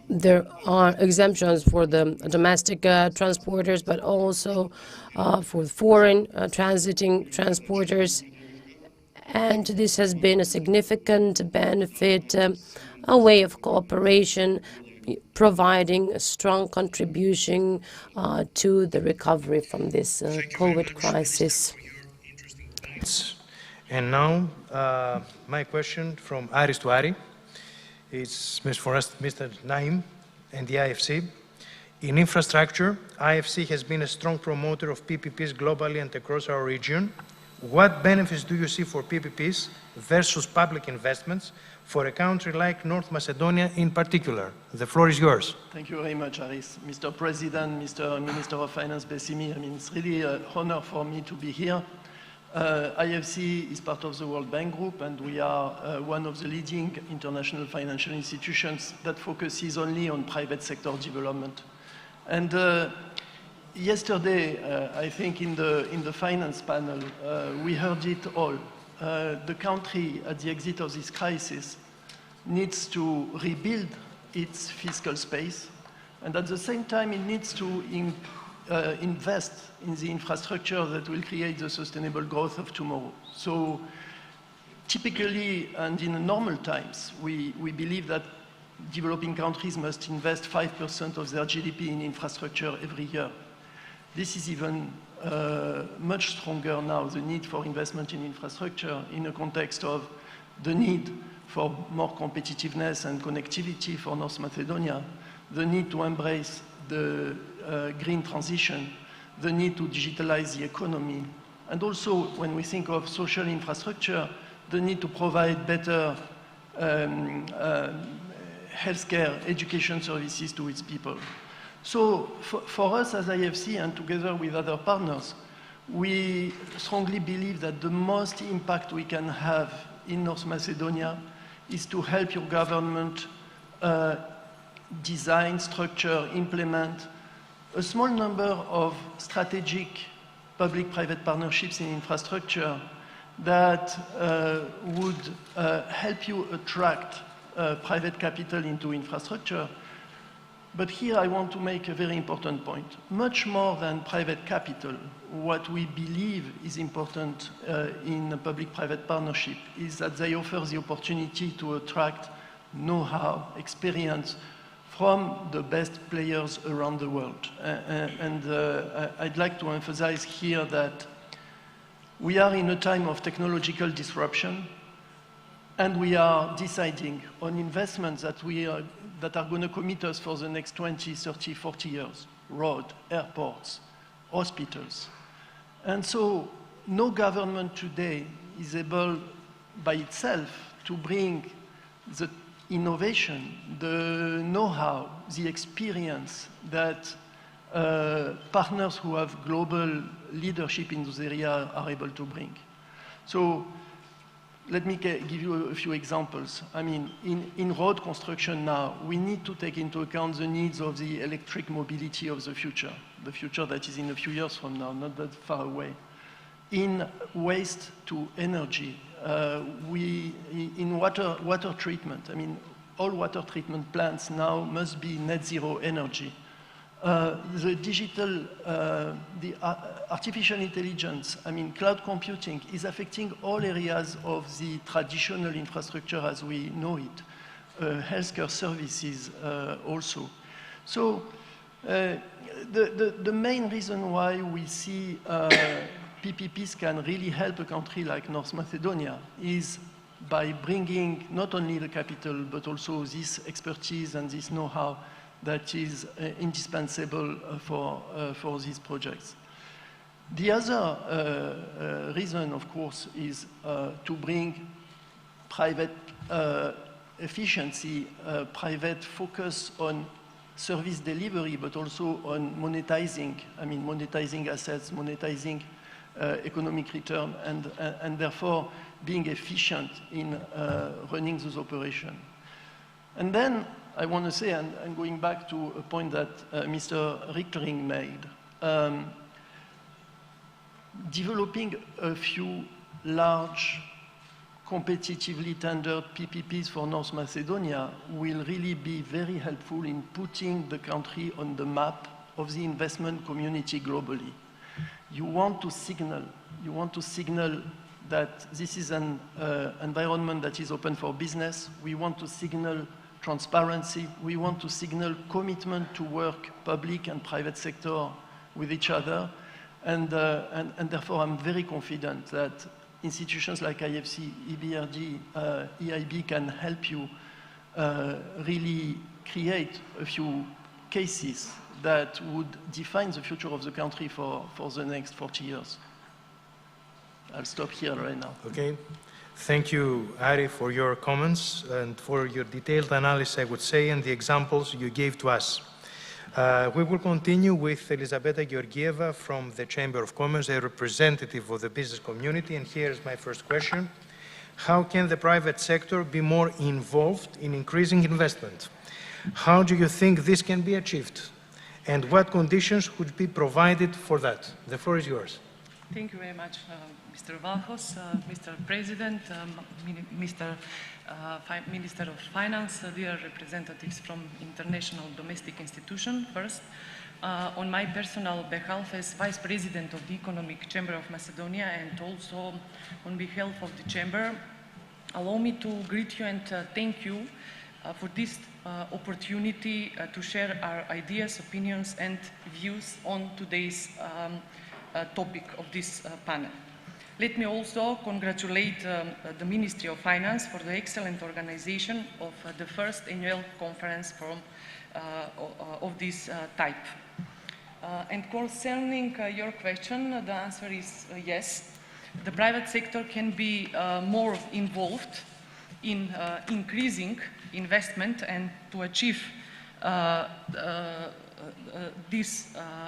There are exemptions for the domestic transporters, but also for foreign transiting transporters. And this has been a significant benefit, a way of cooperation, providing a strong contribution to the recovery from this COVID crisis. And now, my question from Aris to Ari. It's for us, Mr. Naim and the IFC. In infrastructure, IFC has been a strong promoter of PPPs globally and across our region. What benefits do you see for PPPs versus public investments for a country like North Macedonia in particular? The floor is yours. Thank you very much, Aris. Mr. President, Mr. Minister of Finance Bessimi, I mean, it's really an honor for me to be here. IFC is part of the World Bank Group, and we are one of the leading international financial institutions that focuses only on private sector development. And yesterday, I think in the finance panel, we heard it all. The country at the exit of this crisis needs to rebuild its fiscal space, and at the same time it needs to invest in the infrastructure that will create the sustainable growth of tomorrow. So typically, and in normal times, we believe that developing countries must invest 5% of their GDP in infrastructure every year. This is even much stronger now, the need for investment in infrastructure in the context of the need for more competitiveness and connectivity for North Macedonia, the need to embrace the green transition, the need to digitalize the economy, and also when we think of social infrastructure, the need to provide better healthcare, education services to its people. So for us as IFC and together with other partners, we strongly believe that the most impact we can have in North Macedonia is to help your government design, structure, implement a small number of strategic public-private partnerships in infrastructure that would help you attract private capital into infrastructure. But here I want to make a very important point. Much more than private capital, what we believe is important in a public-private partnership is that they offer the opportunity to attract know-how, experience from the best players around the world. I'd like to emphasize here that we are in a time of technological disruption, and we are deciding on investments that are going to commit us for the next 20, 30, 40 years. Road, airports, hospitals. And so no government today is able by itself to bring the innovation, the know-how, the experience that partners who have global leadership in those areas are able to bring. So let me give you a few examples. I mean, in road construction now, we need to take into account the needs of the electric mobility of the future that is in a few years from now, not that far away. In waste to energy, in water treatment, I mean, all water treatment plants now must be net zero energy. The digital, the artificial intelligence, I mean, cloud computing is affecting all areas of the traditional infrastructure as we know it, healthcare services also. So the main reason why we see PPPs can really help a country like North Macedonia is by bringing not only the capital, but also this expertise and this know-how that is indispensable for these projects. The other reason, of course, is to bring private efficiency, private focus on service delivery, but also on monetizing, I mean, monetizing assets, monetizing economic return, and therefore being efficient in running those operations. And then I want to say, and going back to a point that Mr. Richtering made, developing a few large, competitively tendered PPPs for North Macedonia will really be very helpful in putting the country on the map of the investment community globally. You want to signal that this is an environment that is open for business. We want to signal transparency. We want to signal commitment to work public and private sector with each other. And therefore, I'm very confident that institutions like IFC, EBRD, EIB can help you really create a few cases that would define the future of the country for the next 40 years. I'll stop here right now. Okay. Thank you, Ari, for your comments and for your detailed analysis, I would say, and the examples you gave to us. We will continue with Elisabetta Georgieva from the Chamber of Commerce, a representative of the business community, and here's my first question. How can the private sector be more involved in increasing investment? How do you think this can be achieved? And what conditions would be provided for that? The floor is yours. Thank you very much, Mr. Valhos, Mr. President, Mr. Minister of Finance, dear representatives from international domestic institutions. First, on my personal behalf as Vice President of the Economic Chamber of Macedonia and also on behalf of the Chamber, allow me to greet you and thank you for this opportunity to share our ideas, opinions and views on today's topic of this panel. Let me also congratulate the Ministry of Finance for the excellent organization of the first annual conference of this type. And concerning your question, the answer is yes. The private sector can be more involved in increasing investment and to achieve these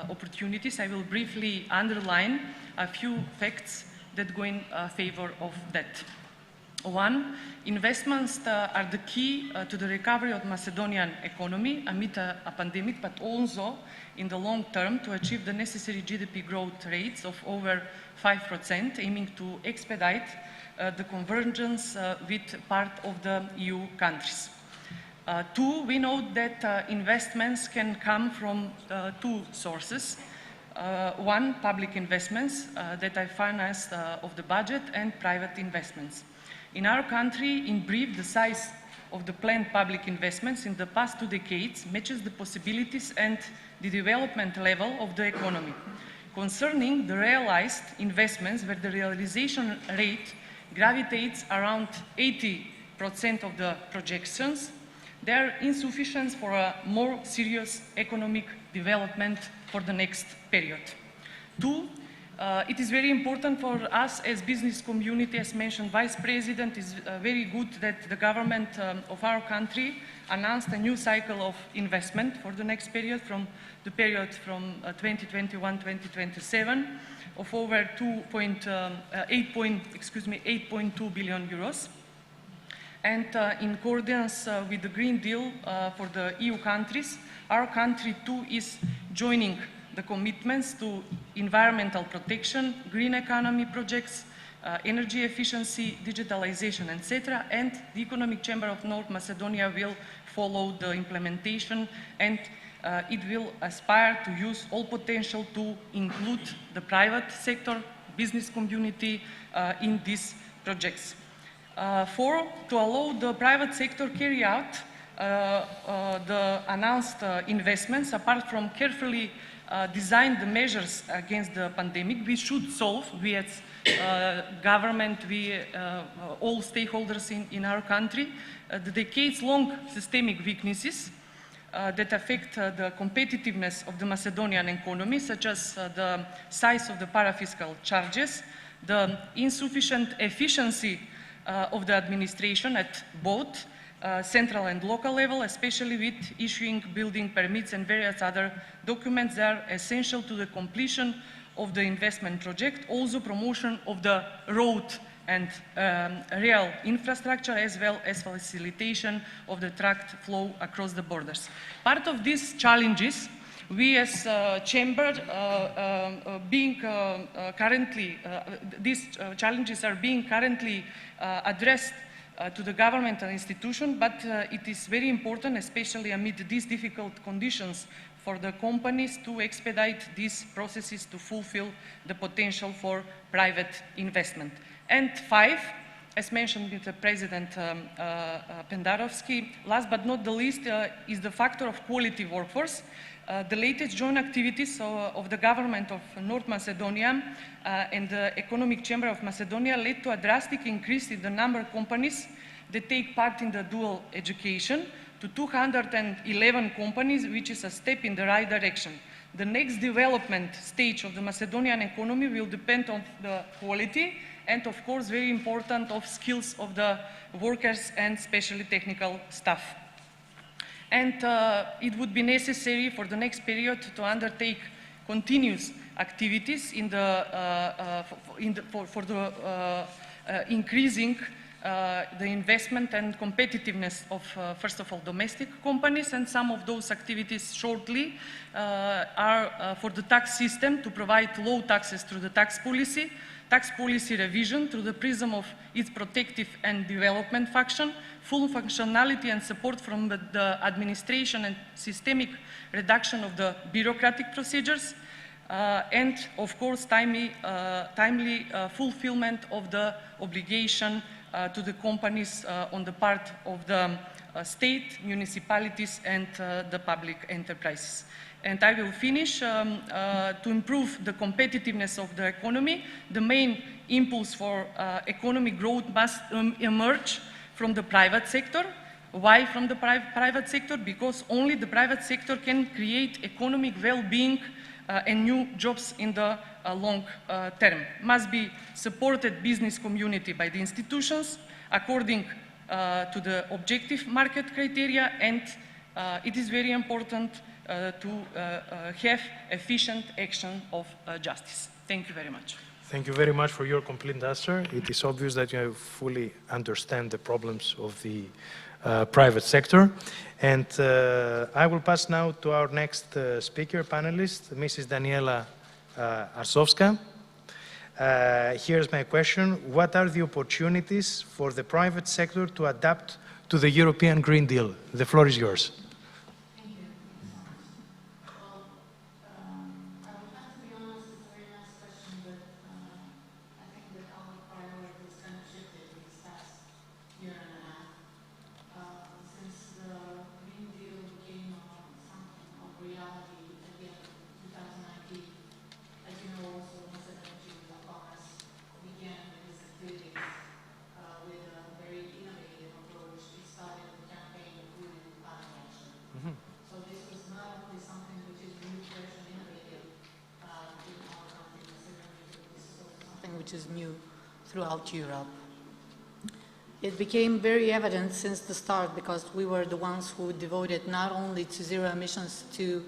opportunities. I will briefly underline a few facts that go in favor of that. One, investments are the key to the recovery of Macedonian economy amid a pandemic, but also in the long term to achieve the necessary GDP growth rates of over 5%, aiming to expedite the convergence with part of the EU countries. Two, we know that investments can come from two sources. One, public investments that are financed of the budget, and private investments. In our country, in brief, the size of the planned public investments in the past 2 decades matches the possibilities and the development level of the economy. Concerning the realized investments, where the realization rate gravitates around 80% of the projections, they are insufficient for a more serious economic development for the next period. Two, it is very important for us as business community, as mentioned Vice President, is very good that the government of our country announced a new cycle of investment for the next period, from 2021-2027 of over 8.2 billion euros. And in accordance with the Green Deal for the EU countries, our country too is joining the commitments to environmental protection, green economy projects, energy efficiency, digitalization, etc. And the Economic Chamber of North Macedonia will follow the implementation, and it will aspire to use all potential to include the private sector, business community in these projects. Four, to allow the private sector carry out the announced investments, apart from carefully design the measures against the pandemic, we should solve, we as government, we all stakeholders in our country, the decades-long systemic weaknesses that affect the competitiveness of the Macedonian economy, such as the size of the parafiscal charges, the insufficient efficiency of the administration at both central and local level, especially with issuing building permits and various other documents that are essential to the completion of the investment project. Also promotion of the road and rail infrastructure, as well as facilitation of the truck flow across the borders. Part of these challenges, we as Chamber these challenges are being currently addressed to the government and institution, but it is very important, especially amid these difficult conditions, for the companies to expedite these processes to fulfill the potential for private investment. And five, as mentioned with the President Pendarovski, last but not the least is the factor of quality workforce. The latest joint activities of the government of North Macedonia and the Economic Chamber of Macedonia led to a drastic increase in the number of companies that take part in the dual education, to 211 companies, which is a step in the right direction. The next development stage of the Macedonian economy will depend on the quality and, of course, very important, of skills of the workers and especially technical staff. And it would be necessary for the next period to undertake continuous activities in the, for increasing the investment and competitiveness of, first of all, domestic companies, and some of those activities shortly are for the tax system to provide low taxes through the tax policy revision through the prism of its protective and development function, full functionality and support from the administration and systemic reduction of the bureaucratic procedures, and of course timely fulfillment of the obligation to the companies on the part of the state, municipalities and the public enterprises. And I will finish to improve the competitiveness of the economy. The main impulse for economic growth must emerge from the private sector. Why from the private sector? Because only the private sector can create economic well-being and new jobs in the long term. Must be supported business community by the institutions according to the objective market criteria, and it is very important to have efficient action of justice. Thank you very much. Thank you very much for your complete answer. It is obvious that you fully understand the problems of the private sector. And I will pass now to our next speaker, panelist, Mrs. Daniela Arsovska. Here's my question. What are the opportunities for the private sector to adapt to the European Green Deal? The floor is yours. Which is new throughout Europe. It became very evident since the start because we were the ones who devoted not only to zero emissions to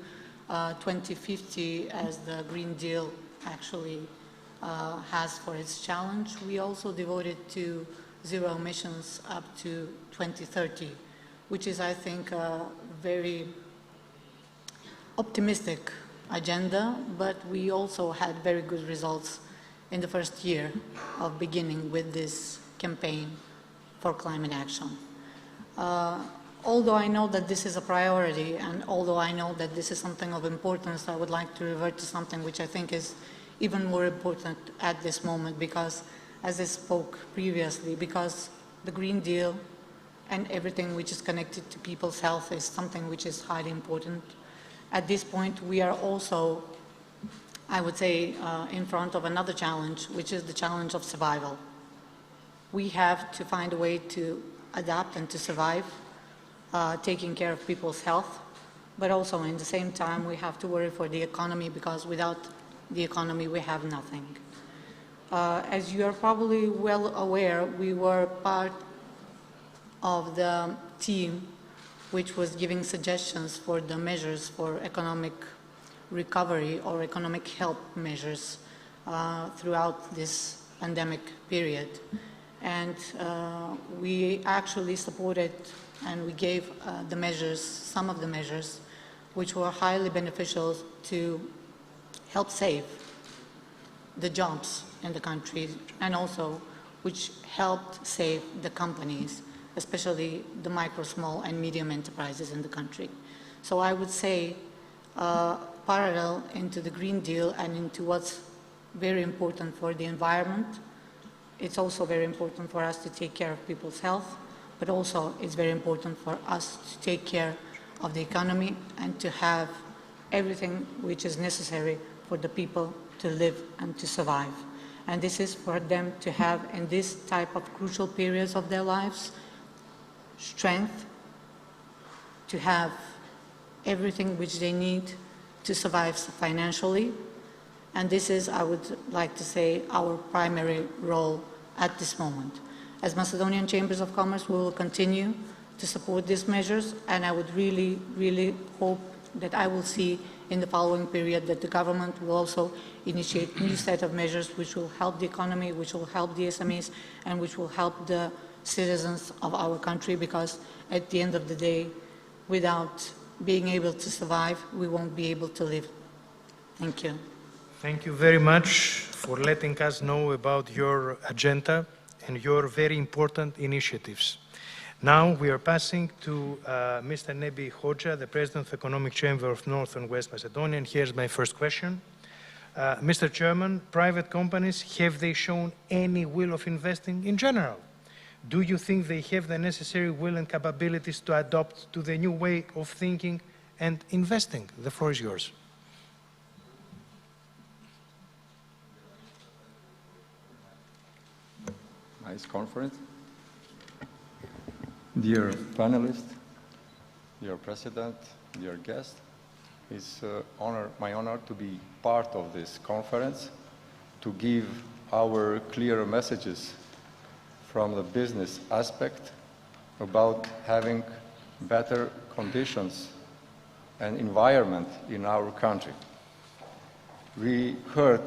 2050 as the Green Deal actually has for its challenge, we also devoted to zero emissions up to 2030, which is, I think, a very optimistic agenda, but we also had very good results in the first year of beginning with this campaign for climate action. Although I know that this is a priority, and although I know that this is something of importance, I would like to revert to something which I think is even more important at this moment, because, as I spoke previously, because the Green Deal and everything which is connected to people's health is something which is highly important. At this point, we are also, I would say, in front of another challenge, which is the challenge of survival. We have to find a way to adapt and to survive, taking care of people's health, but also in the same time we have to worry for the economy, because without the economy we have nothing. As you are probably well aware, we were part of the team which was giving suggestions for the measures for economic recovery or economic help measures throughout this pandemic period. And we actually supported and we gave the measures, some of the measures, which were highly beneficial to help save the jobs in the country, and also which helped save the companies, especially the micro, small and medium enterprises in the country. So I would say parallel into the Green Deal and into what's very important for the environment, it's also very important for us to take care of people's health, but also it's very important for us to take care of the economy and to have everything which is necessary for the people to live and to survive. And this is for them to have, in this type of crucial periods of their lives, strength, to have everything which they need to survive financially. And this is, I would like to say, our primary role at this moment. As Macedonian Chambers of Commerce, we will continue to support these measures, and I would really, really hope that I will see in the following period that the government will also initiate new set of measures which will help the economy, which will help the SMEs, and which will help the citizens of our country, because at the end of the day, without being able to survive, we won't be able to live. Thank you. Thank you very much for letting us know about your agenda and your very important initiatives. Now we are passing to Mr. Nebi Hoxha, the President of the Economic Chamber of North and West Macedonia, and here's my first question. Mr. Chairman, private companies, have they shown any will of investing in general? Do you think they have the necessary will and capabilities to adopt to the new way of thinking and investing? The floor is yours. Nice conference. Dear panelists, dear President, dear guest, it's my honor to be part of this conference, to give our clear messages from the business aspect about having better conditions and environment in our country. We heard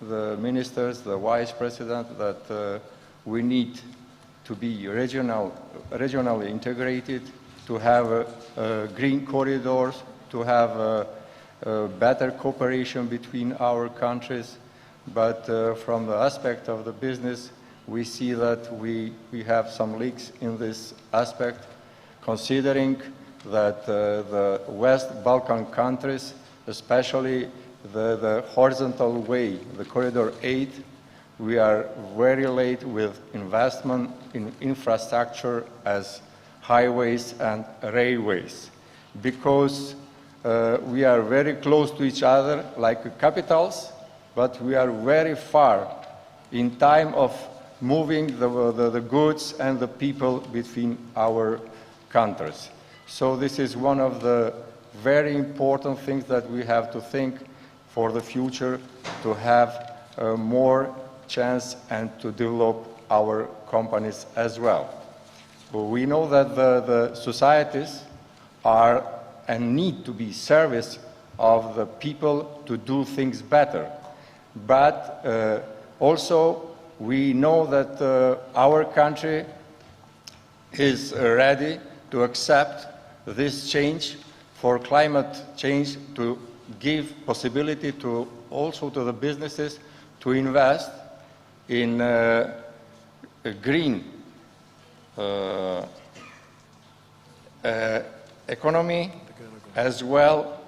the ministers, the vice president, that we need to be regionally integrated, to have green corridors, to have better cooperation between our countries. But from the aspect of the business, we see that we have some leaks in this aspect, considering that the West Balkan countries, especially the horizontal way, the Corridor 8, we are very late with investment in infrastructure as highways and railways, because we are very close to each other like capitals, but we are very far in time of moving the goods and the people between our countries. So this is one of the very important things that we have to think for the future, to have more chance and to develop our companies as well. We know that the societies are and need to be service of the people to do things better. But also we know that our country is ready to accept this change for climate change, to give possibility to also to the businesses to invest in a green economy as well.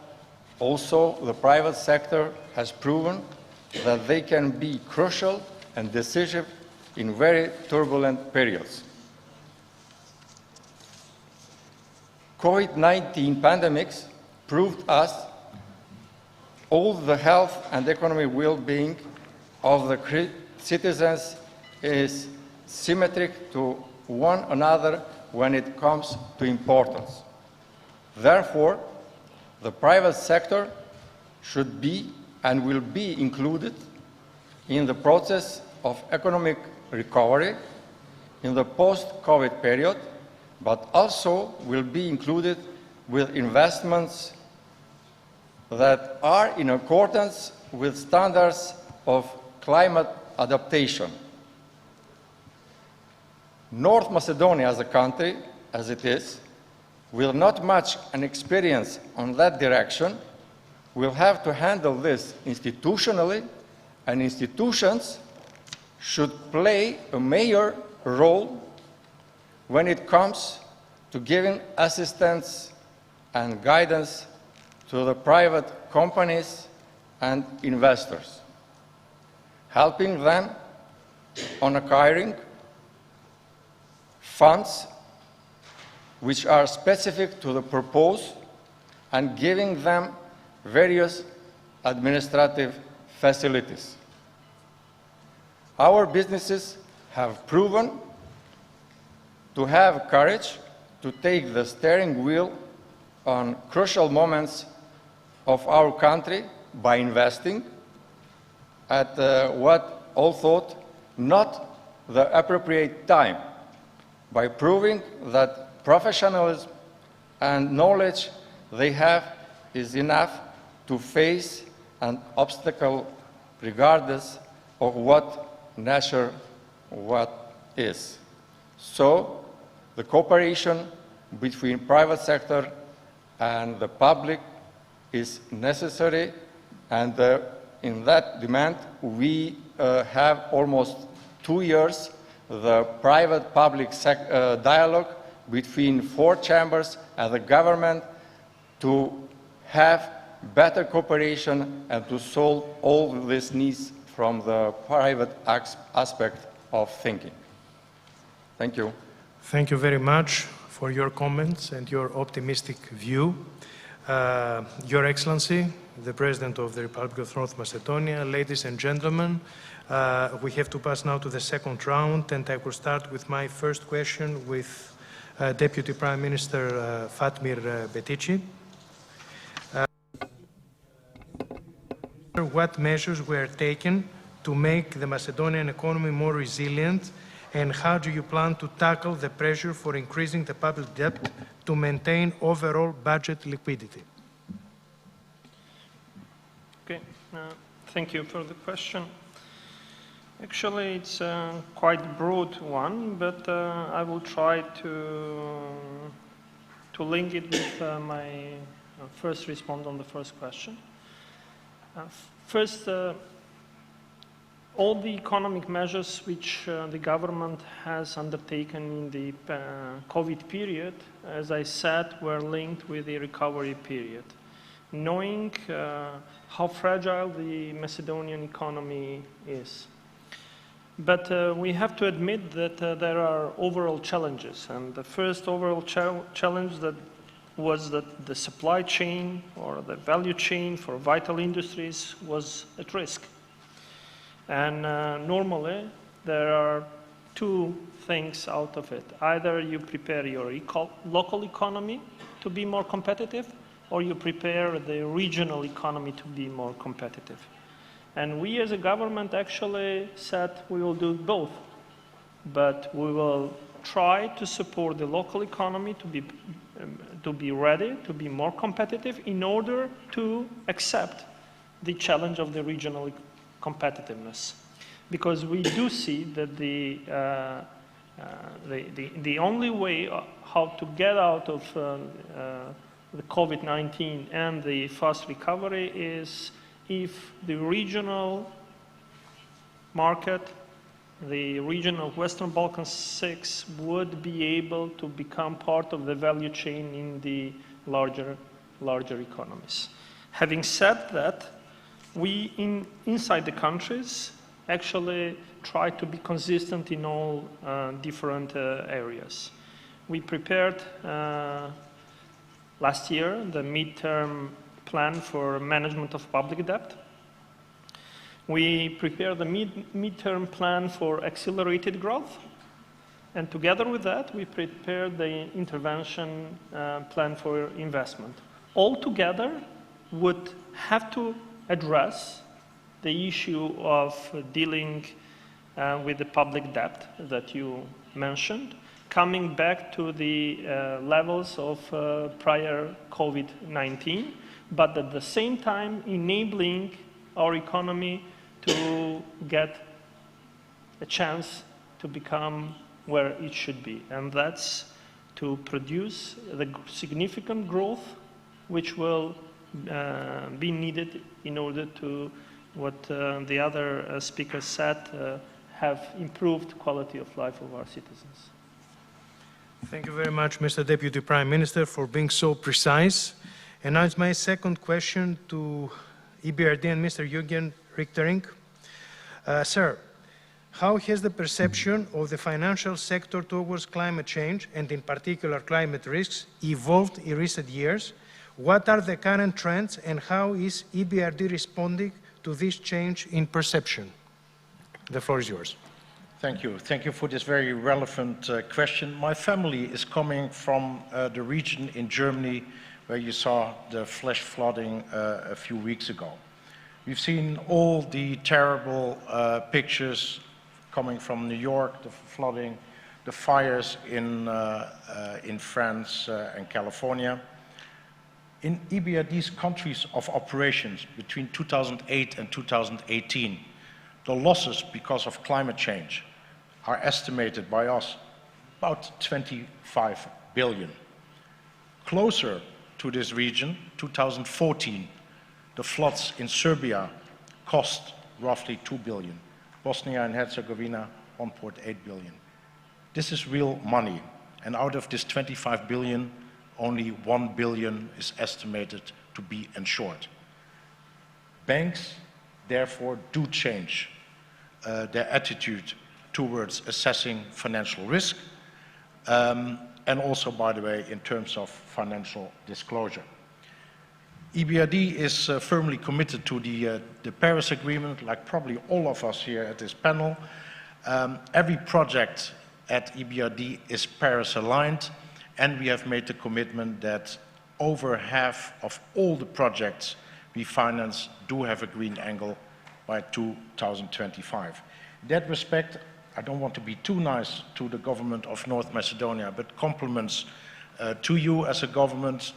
Also, the private sector has proven that they can be crucial and decisive in very turbulent periods. COVID-19 pandemics proved us all the health and economic well-being of the citizens is symmetric to one another when it comes to importance. Therefore, the private sector should be and will be included in the process of economic recovery in the post-COVID period, but also will be included with investments that are in accordance with standards of climate adaptation. North Macedonia as a country, as it is, will not much an experience on that direction, will have to handle this institutionally, and institutions should play a major role when it comes to giving assistance and guidance to the private companies and investors, helping them on acquiring funds which are specific to the purpose and giving them various administrative facilities. Our businesses have proven to have courage to take the steering wheel on crucial moments of our country by investing at what all thought not the appropriate time, by proving that professionalism and knowledge they have is enough to face an obstacle regardless of what nature what is. So the cooperation between private sector and the public is necessary, and in that demand we have almost 2 years the private-public dialogue between 4 chambers and the government to have better cooperation and to solve all these needs from the private aspect of thinking. Thank you. Thank you very much for your comments and your optimistic view. Your Excellency, the President of the Republic of North Macedonia, ladies and gentlemen, we have to pass now to the second round, and I will start with my first question with Deputy Prime Minister Fatmir Betici. What measures were taken to make the Macedonian economy more resilient, and how do you plan to tackle the pressure for increasing the public debt to maintain overall budget liquidity? Okay, thank you for the question. Actually, it's a quite broad one, but I will try to link it with my first response on the first question. First, all the economic measures which the government has undertaken in the COVID period, as I said, were linked with the recovery period. Knowing how fragile the Macedonian economy is. But we have to admit that there are overall challenges, and the first overall challenge that was that the supply chain or the value chain for vital industries was at risk. And normally there are 2 things out of it. Either you prepare your local economy to be more competitive, or you prepare the regional economy to be more competitive. And we as a government actually said we will do both, but we will try to support the local economy to be ready, to be more competitive in order to accept the challenge of the regional competitiveness. Because we do see that the only way how to get out of the COVID-19 and the fast recovery is if the regional market, the region of Western Balkan 6 would be able to become part of the value chain in the larger economies. Having said that, we inside the countries actually try to be consistent in all different areas. We prepared last year the midterm plan for management of public debt. We prepared the midterm plan for accelerated growth, and together with that we prepared the intervention plan for investment. All together would have to address the issue of dealing with the public debt that you mentioned, coming back to the levels of prior COVID-19, but at the same time enabling our economy to get a chance to become where it should be. And that's to produce the significant growth which will be needed in order to, what the other speakers said, have improved quality of life of our citizens. Thank you very much, Mr. Deputy Prime Minister, for being so precise. And now it's my second question to EBRD and Mr. Jürgen Richtering. Sir, how has the perception of the financial sector towards climate change, and in particular climate risks, evolved in recent years? What are the current trends, and how is EBRD responding to this change in perception? The floor is yours. Thank you. Thank you for this very relevant question. My family is coming from the region in Germany where you saw the flash flooding a few weeks ago. We've seen all the terrible pictures coming from New York, the flooding, the fires in France and California. In EBRD's countries of operations between 2008 and 2018, the losses because of climate change are estimated by us about 25 billion. Closer to this region, 2014, the floods in Serbia cost roughly 2 billion. Bosnia and Herzegovina, 1.8 billion. This is real money, and out of this 25 billion, only 1 billion is estimated to be insured. Banks, therefore, do change their attitude towards assessing financial risk, and also, by the way, in terms of financial disclosure. EBRD is firmly committed to the Paris Agreement, like probably all of us here at this panel. Every project at EBRD is Paris aligned, and we have made the commitment that over half of all the projects we finance do have a green angle by 2025. In that respect, I don't want to be too nice to the government of North Macedonia, but compliments to you as a government.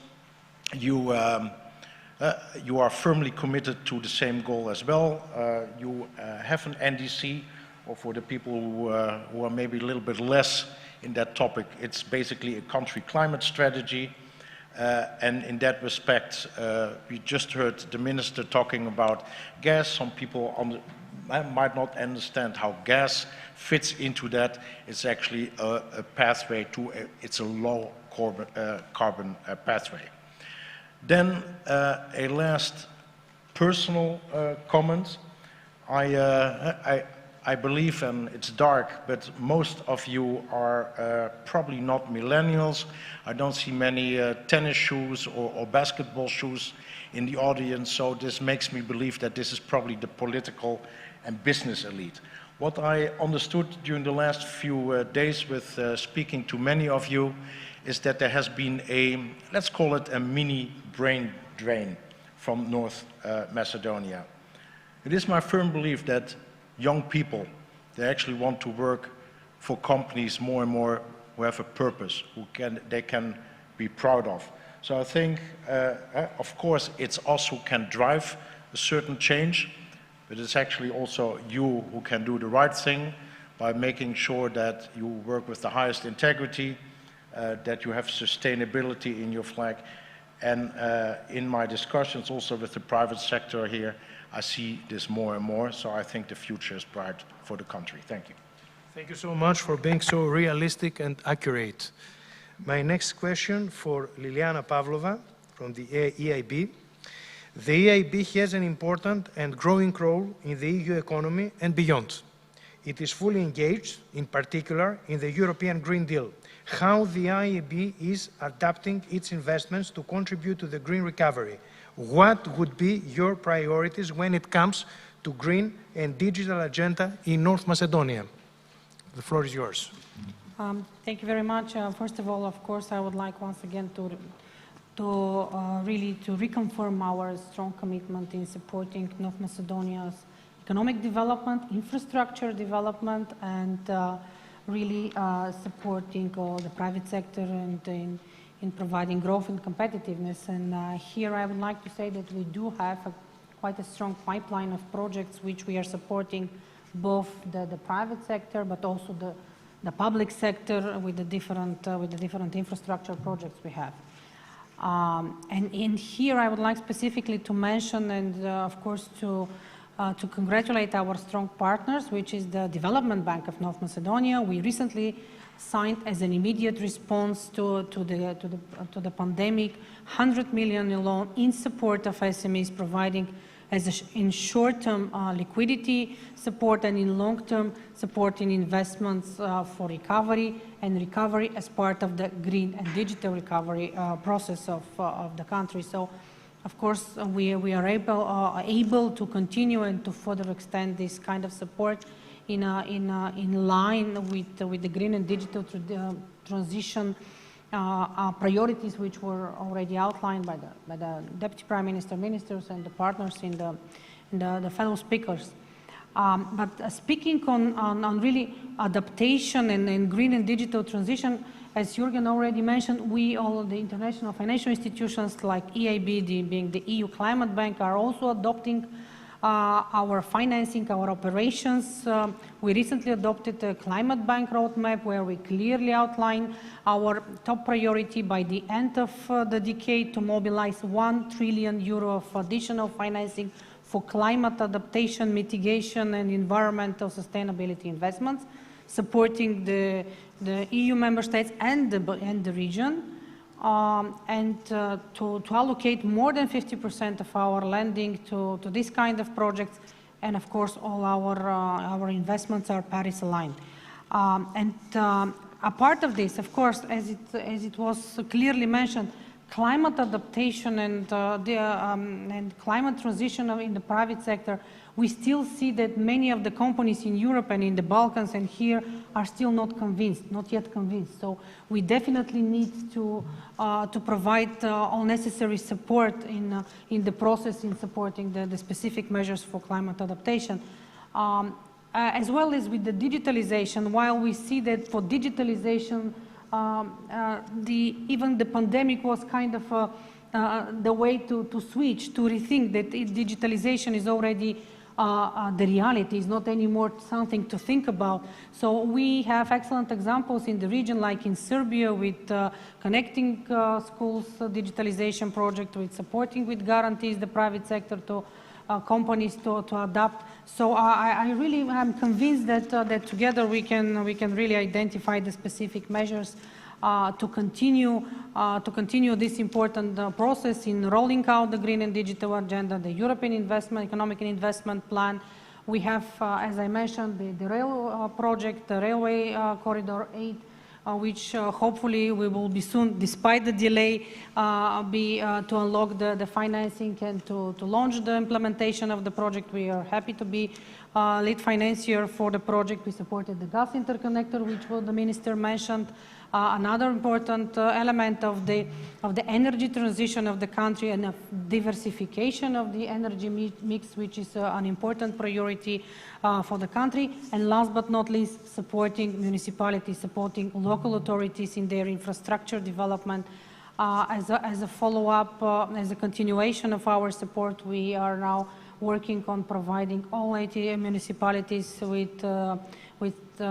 You are firmly committed to the same goal as well. You have an NDC, or for the people who are maybe a little bit less in that topic, it's basically a country climate strategy. And in that respect, we just heard the minister talking about gas. Some people might not understand how gas fits into that. It's actually a pathway to, it's a low carbon pathway. Then a last personal comment. I believe, and it's dark, but most of you are probably not millennials. I don't see many tennis shoes or basketball shoes in the audience, so this makes me believe that this is probably the political and business elite. What I understood during the last few days with speaking to many of you is that there has been a, let's call it a mini brain drain from North Macedonia. It is my firm belief that young people, they actually want to work for companies more and more who have a purpose, they can be proud of. So I think, of course, it's us who can drive a certain change, but it's actually also you who can do the right thing by making sure that you work with the highest integrity, that you have sustainability in your flag. And in my discussions also with the private sector here, I see this more and more, so I think the future is bright for the country. Thank you. Thank you so much for being so realistic and accurate. My next question for Liliana Pavlova from the EIB. The EIB has an important and growing role in the EU economy and beyond. It is fully engaged, in particular, in the European Green Deal. How the EIB is adapting its investments to contribute to the green recovery. What would be your priorities when it comes to green and digital agenda in North Macedonia? The floor is yours. Thank you very much. First of all, of course, I would like once again to really reconfirm our strong commitment in supporting North Macedonia's economic development, infrastructure development, and really supporting the private sector and in providing growth and competitiveness. And here I would like to say that we do have quite a strong pipeline of projects which we are supporting, both the private sector but also the public sector with the different infrastructure projects we have. And in here I would like specifically to mention and of course to congratulate our strong partners, which is the Development Bank of North Macedonia. We recently signed as an immediate response to the pandemic 100 million loan in support of SMEs, providing in short-term liquidity support and in long-term support in investments for recovery and recovery as part of the green and digital recovery process of the country. So, of course, we are able to continue and to further extend this kind of support in line with the green and digital transition priorities which were already outlined by the Deputy Prime Minister, ministers, and the partners in the fellow speakers. But speaking on really adaptation and green and digital transition, as Jürgen already mentioned, we, all the international financial institutions like EIB, being the EU Climate Bank, are also adopting our financing, our operations. We recently adopted a climate bank roadmap where we clearly outline our top priority by the end of the decade to mobilize €1 trillion of additional financing for climate adaptation, mitigation, and environmental sustainability investments, supporting the EU member states and the region. To allocate more than 50% of our lending to this kind of projects, and of course all our investments are Paris aligned. A part of this, of course, as it was clearly mentioned, climate adaptation and climate transition in the private sector, we still see that many of the companies in Europe and in the Balkans and here are still not yet convinced. So we definitely need to provide all necessary support in the process in supporting the specific measures for climate adaptation. As well as with the digitalization, while we see that for digitalization, even the pandemic was kind of the way to switch, to rethink that digitalization is already the reality, is not anymore something to think about. So we have excellent examples in the region, like in Serbia with Connecting Schools digitalization project, with supporting with guarantees the private sector to companies to adapt. So I really am convinced that together we can really identify the specific measures to continue this important process in rolling out the green and digital agenda, the European Economic and Investment Plan. We have, as I mentioned, the rail project, the Railway Corridor 8, which hopefully we will be soon, despite the delay, to unlock the financing and to launch the implementation of the project. We are happy to be lead financier for the project. We supported the gas interconnector, which the minister mentioned. Another important element of the energy transition of the country and of diversification of the energy mix, which is an important priority for the country. And last but not least, supporting municipalities, supporting local authorities in their infrastructure development. As a follow-up, as a continuation of our support, we are now working on providing all 80 municipalities with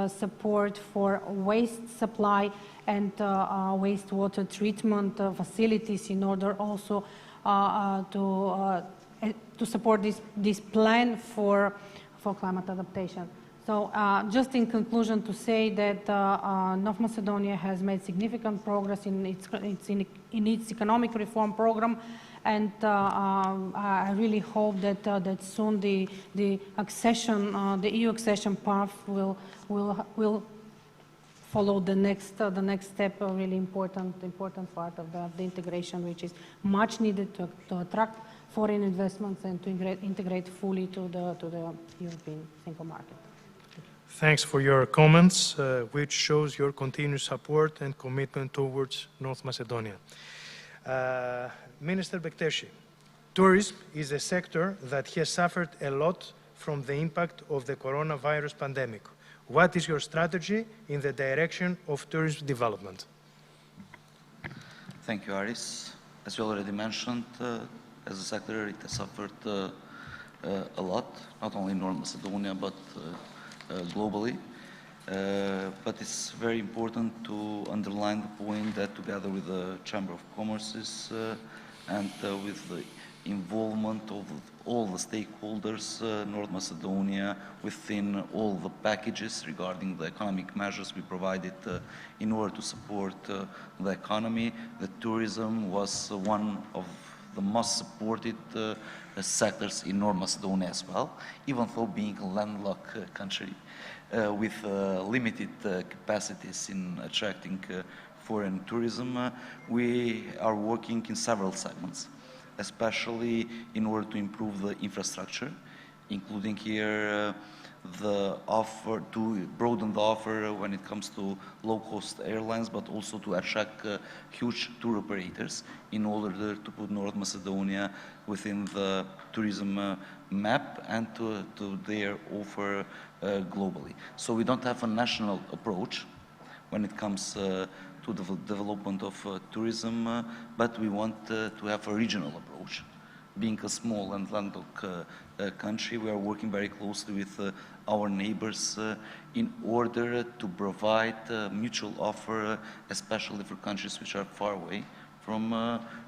support for waste supply and wastewater treatment facilities in order also to support this plan for climate adaptation. So just in conclusion to say that North Macedonia has made significant progress in its economic reform program, and I really hope that soon the accession, the EU accession path will follow the next step, a really important part of the integration, which is much needed to attract foreign investments and to integrate fully to the European single market. Thanks for your comments, which shows your continued support and commitment towards North Macedonia. Minister Bekteshi, tourism is a sector that has suffered a lot from the impact of the coronavirus pandemic. What is your strategy in the direction of tourism development? Thank you, Aris. As you already mentioned, as a sector, it has suffered a lot, not only in North Macedonia, but globally. But it's very important to underline the point that together with the Chamber of Commerce and with the involvement of all the stakeholders, North Macedonia, within all the packages regarding the economic measures we provided in order to support the economy, the tourism was one of the most supported sectors in North Macedonia as well, even though being a landlocked country with limited capacities in attracting foreign tourism, we are working in several segments, especially in order to improve the infrastructure, including here the offer, to broaden the offer when it comes to low-cost airlines, but also to attract huge tour operators in order to put North Macedonia within the tourism map and to their offer globally. So we don't have a national approach when it comes to the development of tourism, but we want to have a regional approach. Being a small and landlocked country, we are working very closely with our neighbors in order to provide mutual offer, especially for countries which are far away from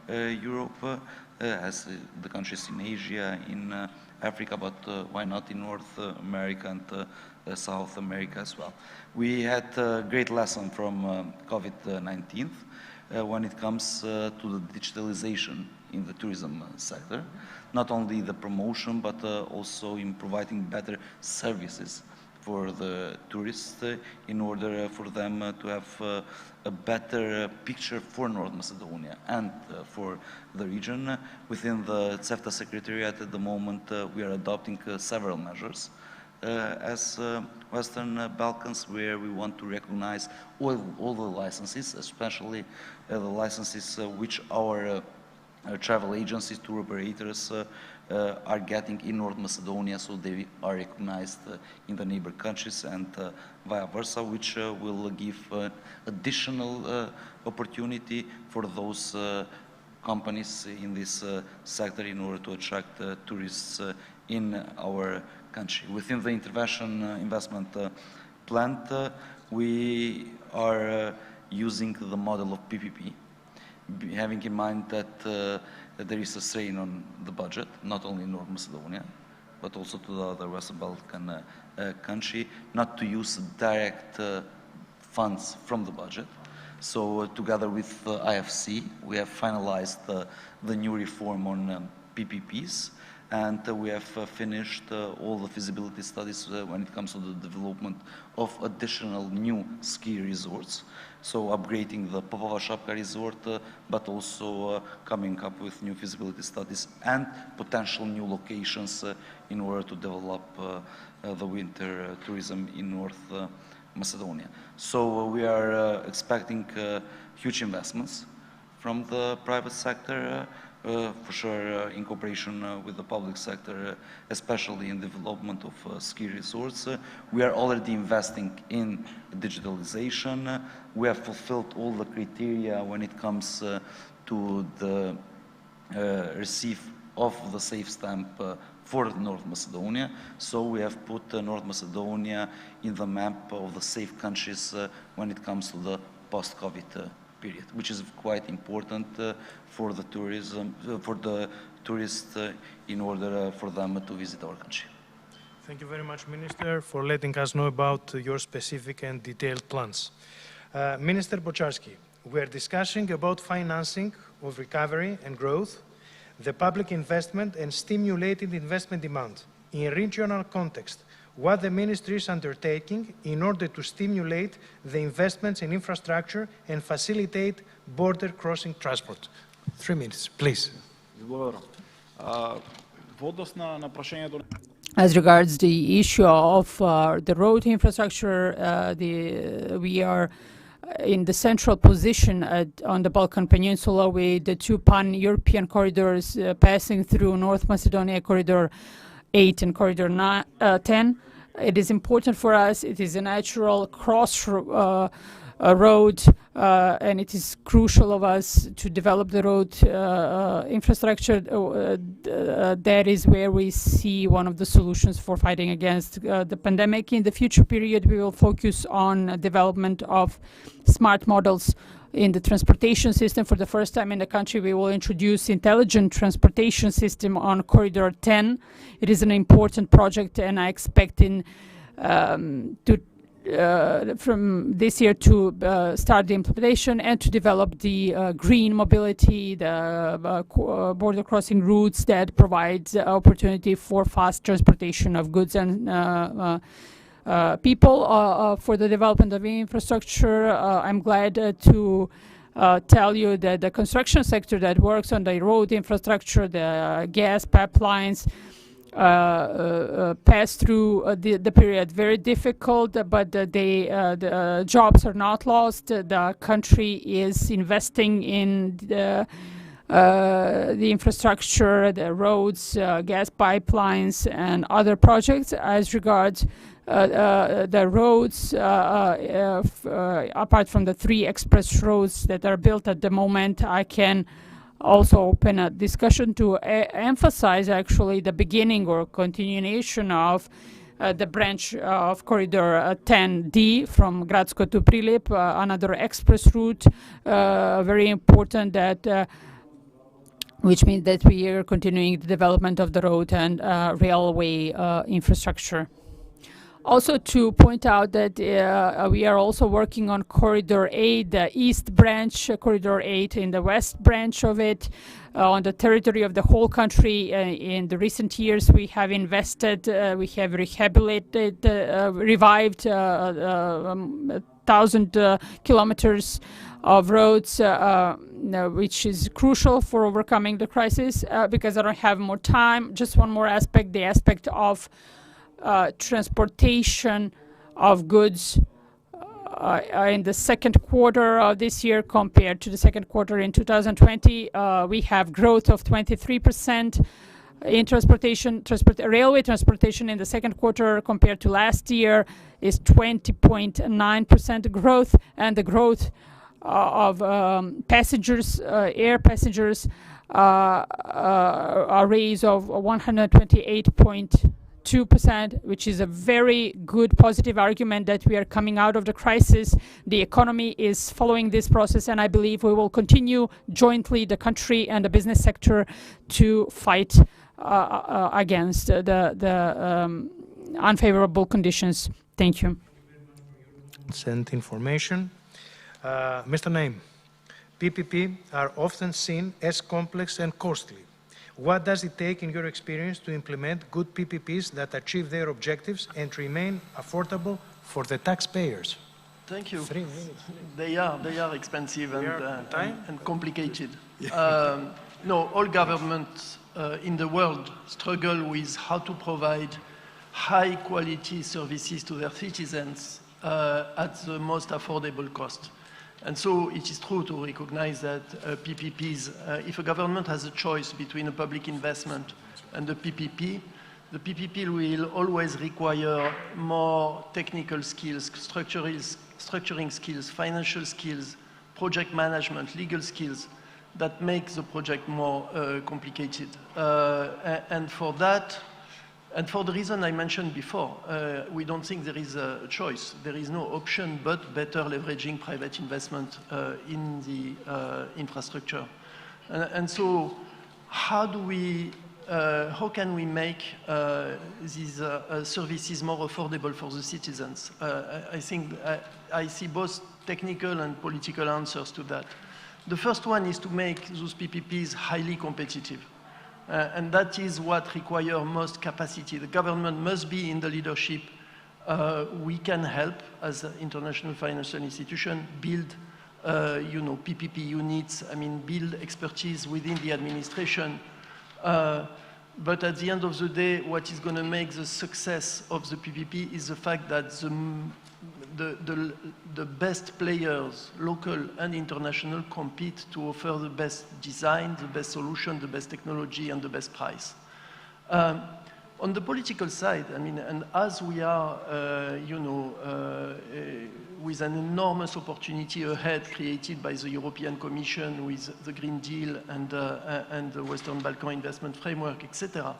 Europe, as the countries in Asia, in Africa, but why not in North America and South America as well. We had a great lesson from COVID-19 when it comes to the digitalization in the tourism sector, not only the promotion, but also in providing better services for the tourists in order for them to have a better picture for North Macedonia and for the region. Within the CEFTA Secretariat at the moment, we are adopting several measures as Western Balkans, where we want to recognize all the licenses, especially the licenses which our travel agencies, tour operators are getting in North Macedonia, so they are recognized in the neighbor countries and vice versa, which will give additional opportunity for those companies in this sector in order to attract tourists in our country. Within the intervention investment plan, we are using the model of PPP, having in mind that there is a strain on the budget, not only in North Macedonia, but also to the other Western Balkan country, not to use direct funds from the budget. So together with IFC, we have finalized the new reform on PPPs, and we have finished all the feasibility studies when it comes to the development of additional new ski resorts. So upgrading the Popova Shapka resort, but also coming up with new feasibility studies and potential new locations in order to develop the winter tourism in North Macedonia. So we are expecting huge investments from the private sector, for sure in cooperation with the public sector, especially in development of ski resorts. We are already investing in digitalization. We have fulfilled all the criteria when it comes to the receive of the safe stamp for North Macedonia. So we have put North Macedonia in the map of the safe countries when it comes to the post-COVID period, which is quite important for the tourism, for the tourists in order for them to visit our country. Thank you very much, Minister, for letting us know about your specific and detailed plans. Minister Bocharski, we are discussing about financing of recovery and growth, the public investment and stimulating investment demand. In regional context, what the Ministry is undertaking in order to stimulate the investments in infrastructure and facilitate border crossing transport. 3 minutes, please. As regards the issue of the road infrastructure, we are in the central position on the Balkan Peninsula with the two pan-European corridors passing through North Macedonia, Corridor 8 and Corridor 10. It is important for us. It is a natural cross road, and it is crucial of us to develop the road infrastructure. That is where we see one of the solutions for fighting against the pandemic. In the future period, we will focus on development of smart models in the transportation system. For the first time in the country, we will introduce intelligent transportation system on Corridor 10. It is an important project, and I expect from this year to start the implementation and to develop the green mobility, the border crossing routes that provide opportunity for fast transportation of goods and people. For the development of infrastructure, I'm glad to tell you that the construction sector that works on the road infrastructure, the gas pipelines, pass through the period. Very difficult, but the jobs are not lost. The country is investing in the infrastructure, the roads, gas pipelines, and other projects. As regards the roads, apart from the 3 express roads that are built at the moment, I can also open a discussion to emphasize actually the beginning or continuation of the branch of Corridor 10D from Gradsko to Prilep, another express route, very important, that which means that we are continuing the development of the road and railway infrastructure. Also to point out that we are also working on Corridor 8, the east branch, Corridor 8 in the west branch of it, on the territory of the whole country. In the recent years we have invested, we have rehabilitated, revived 1,000 kilometers of roads, which is crucial for overcoming the crisis. Because I don't have more time, just one more aspect, the aspect of transportation of goods in the second quarter of this year compared to the second quarter in 2020. We have growth of 23% in transportation. Railway transportation in the second quarter compared to last year is 20.9% growth, and the growth of passengers, air passengers, a raise of 128.2%, which is a very good positive argument that we are coming out of the crisis. The economy is following this process, and I believe we will continue jointly, the country and the business sector, to fight against the unfavorable conditions. Thank you. Send information. Mr. Naim, PPP are often seen as complex and costly. What does it take, in your experience, to implement good PPPs that achieve their objectives and remain affordable for the taxpayers? Thank you. 3 minutes. They are expensive and complicated. No, all governments in the world struggle with how to provide high-quality services to their citizens at the most affordable cost. And so it is true to recognize that PPPs, if a government has a choice between a public investment and the PPP will always require more technical skills, structuring skills, financial skills, project management, legal skills that make the project more complicated. And for that, and for the reason I mentioned before, we don't think there is a choice. There is no option but better leveraging private investment in the infrastructure. And so how can we make these services more affordable for the citizens? I think I see both technical and political answers to that. The first one is to make those PPPs highly competitive. And that is what requires most capacity. The government must be in the leadership. We can help, as an international financial institution, build PPP units, build expertise within the administration. But at the end of the day, what is going to make the success of the PPP is the fact that the best players, local and international, compete to offer the best design, the best solution, the best technology, and the best price. On the political side, and as we are, with an enormous opportunity ahead created by the European Commission with the Green Deal and the Western Balkan Investment Framework, etc.,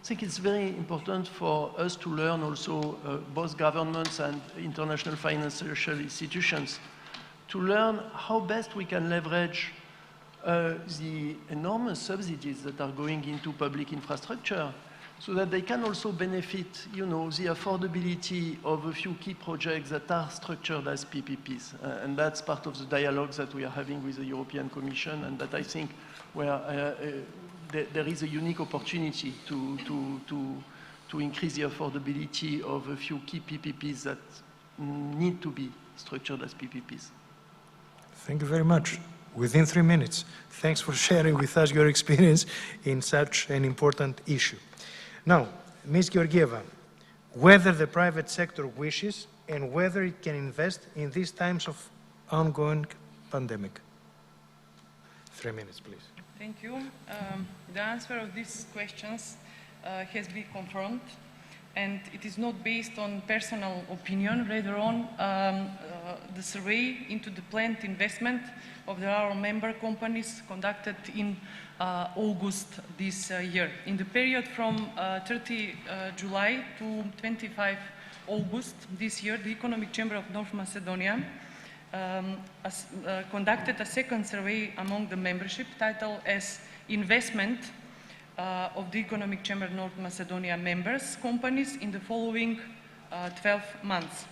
I think it's very important for us to learn also, both governments and international financial institutions, to learn how best we can leverage the enormous subsidies that are going into public infrastructure so that they can also benefit, the affordability of a few key projects that are structured as PPPs. And that's part of the dialogues that we are having with the European Commission, and that I think where there is a unique opportunity to increase the affordability of a few key PPPs that need to be structured as PPPs. Thank you very much. Within 3 minutes. Thanks for sharing with us your experience in such an important issue. Now, Ms. Georgieva, whether the private sector wishes and whether it can invest in these times of ongoing pandemic. 3 minutes, please. Thank you. The answer of these questions has been confirmed, and it is not based on personal opinion, rather on the survey into the planned investment of our member companies conducted in August this year. In the period from 30 July to 25 August this year, the Economic Chamber of North Macedonia conducted a second survey among the membership titled as Investment of the Economic Chamber of North Macedonia members companies in the following 12 months,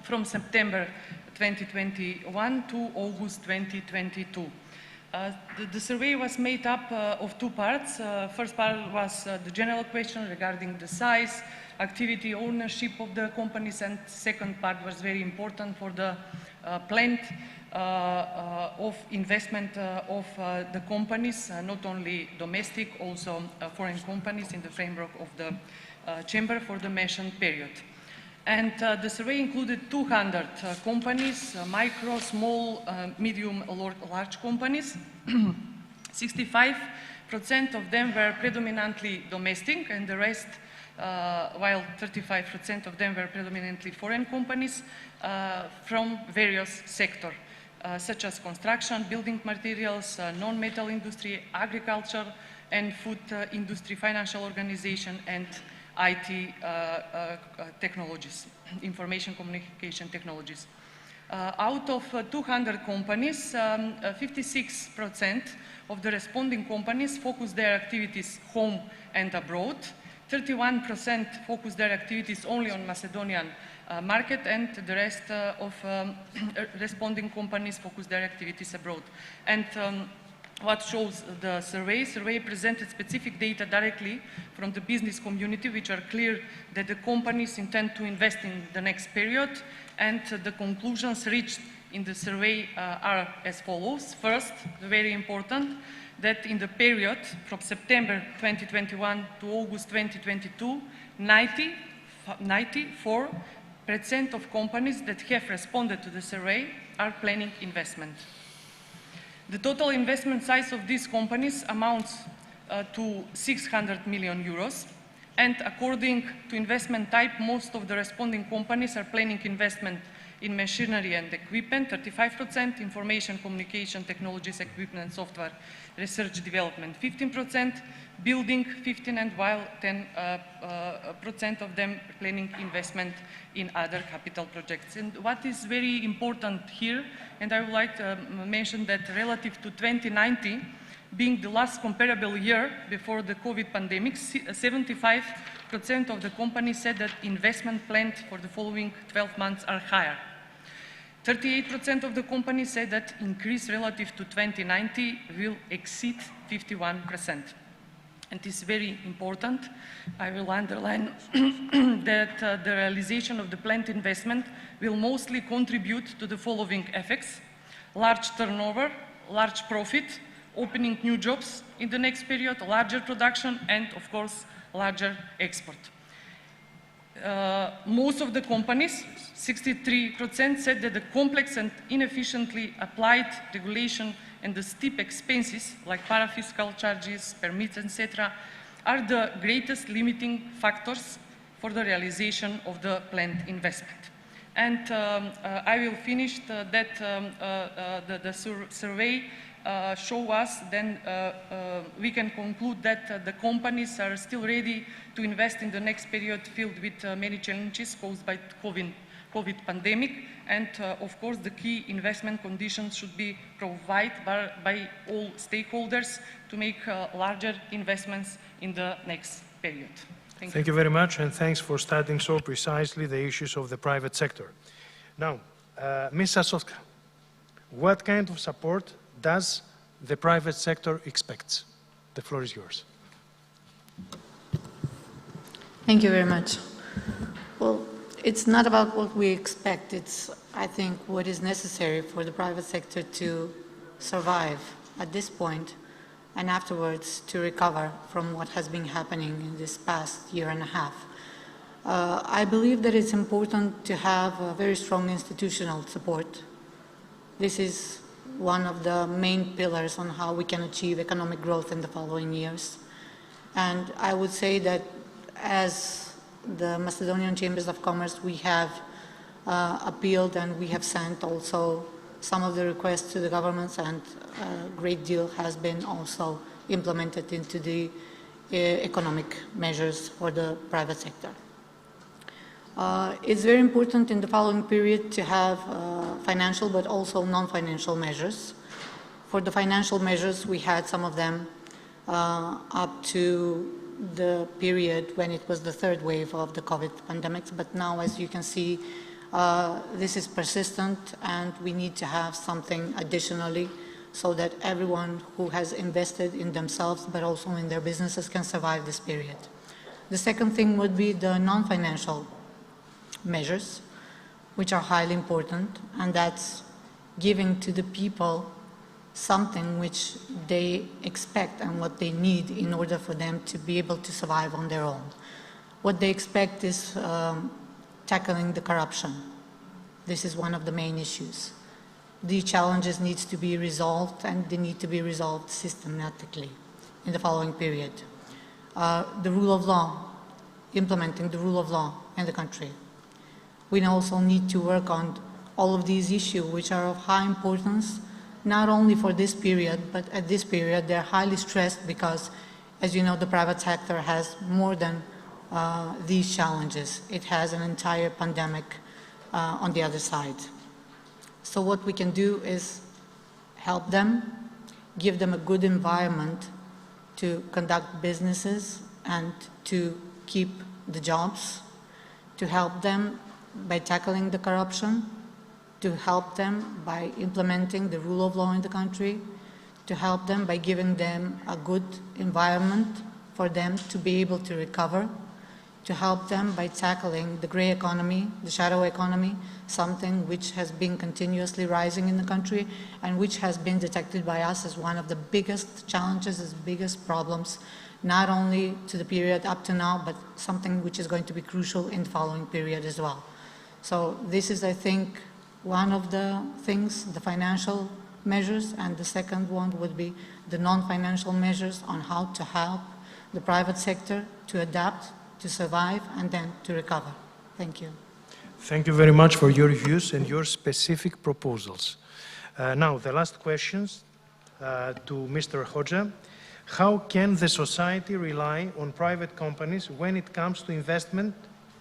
from September 2021 to August 2022. The survey was made up of two parts. First part was the general question regarding the size, activity, ownership of the companies, and second part was very important for the planned of investment of the companies, not only domestic, also foreign companies in the framework of the chamber for the mentioned period. And the survey included 200 companies, micro, small, medium, large companies. 65% of them were predominantly domestic, and the rest, while 35% of them were predominantly foreign companies from various sectors, such as construction, building materials, non-metal industry, agriculture, and food industry, financial organization, and IT technologies, information communication technologies. Out of 200 companies, 56% of the responding companies focus their activities home and abroad. 31% focus their activities only on Macedonian market, and the rest of responding companies focus their activities abroad. And what shows the survey presented specific data directly from the business community, which are clear that the companies intend to invest in the next period, and the conclusions reached in the survey are as follows. First, very important, that in the period from September 2021 to August 2022, 94% of companies that have responded to the survey are planning investment. The total investment size of these companies amounts to 600 million euros, and according to investment type, most of the responding companies are planning investment in machinery and equipment, 35%, information communication technologies, equipment and software, research development, 15%, building 15%, and while 10% of them planning investment in other capital projects. And what is very important here, and I would like to mention that relative to 2019, being the last comparable year before the COVID pandemic, 75% of the companies said that investment planned for the following 12 months are higher. 38% of the companies say that increase relative to 2019 will exceed 51%. And it is very important, I will underline that the realization of the planned investment will mostly contribute to the following effects: large turnover, large profit, opening new jobs in the next period, larger production, and of course, larger export. Most of the companies, 63%, said that the complex and inefficiently applied regulation and the steep expenses like parafiscal charges, permits, etc., are the greatest limiting factors for the realization of the planned investment. And I will finish the survey show us, then we can conclude that the companies are still ready to invest in the next period filled with many challenges caused by COVID pandemic, and of course the key investment conditions should be provided by all stakeholders to make larger investments in the next period. Thank you very much, and thanks for studying so precisely the issues of the private sector. Now, Ms. Sasovska, what kind of support does the private sector expect? The floor is yours. Thank you very much. Well, it's not about what we expect. It's, I think, what is necessary for the private sector to survive at this point. and afterwards to recover from what has been happening in this past year and a half. I believe that it's important to have a very strong institutional support. This is one of the main pillars on how we can achieve economic growth in the following years. And I would say that as the Macedonian Chambers of Commerce, we have appealed and we have sent also some of the requests to the governments, and a great deal has been also implemented into the economic measures for the private sector. It's very important in the following period to have financial but also non-financial measures. For the financial measures, we had some of them up to the period when it was the third wave of the COVID pandemic, but now, as you can see, this is persistent, and we need to have something additionally so that everyone who has invested in themselves but also in their businesses can survive this period. The second thing would be the non-financial measures, which are highly important, and that's giving to the people something which they expect and what they need in order for them to be able to survive on their own. What they expect is tackling the corruption. This is one of the main issues. These challenges need to be resolved, and they need to be resolved systematically in the following period. The rule of law, implementing the rule of law in the country. We also need to work on all of these issues which are of high importance, not only for this period, but at this period they're highly stressed because, as you know, the private sector has more than these challenges. It has an entire pandemic on the other side. So what we can do is help them, give them a good environment to conduct businesses and to keep the jobs, to help them by tackling the corruption, to help them by implementing the rule of law in the country, to help them by giving them a good environment for them to be able to recover, to help them by tackling the grey economy, the shadow economy, something which has been continuously rising in the country and which has been detected by us as one of the biggest challenges, as biggest problems, not only to the period up to now, but something which is going to be crucial in the following period as well. So this is, I think, one of the things, the financial measures, and the second one would be the non-financial measures on how to help the private sector to adapt, to survive, and then to recover. Thank you. Thank you very much for your views and your specific proposals. Now, the last questions to Mr. Hoxha. How can the society rely on private companies when it comes to investment,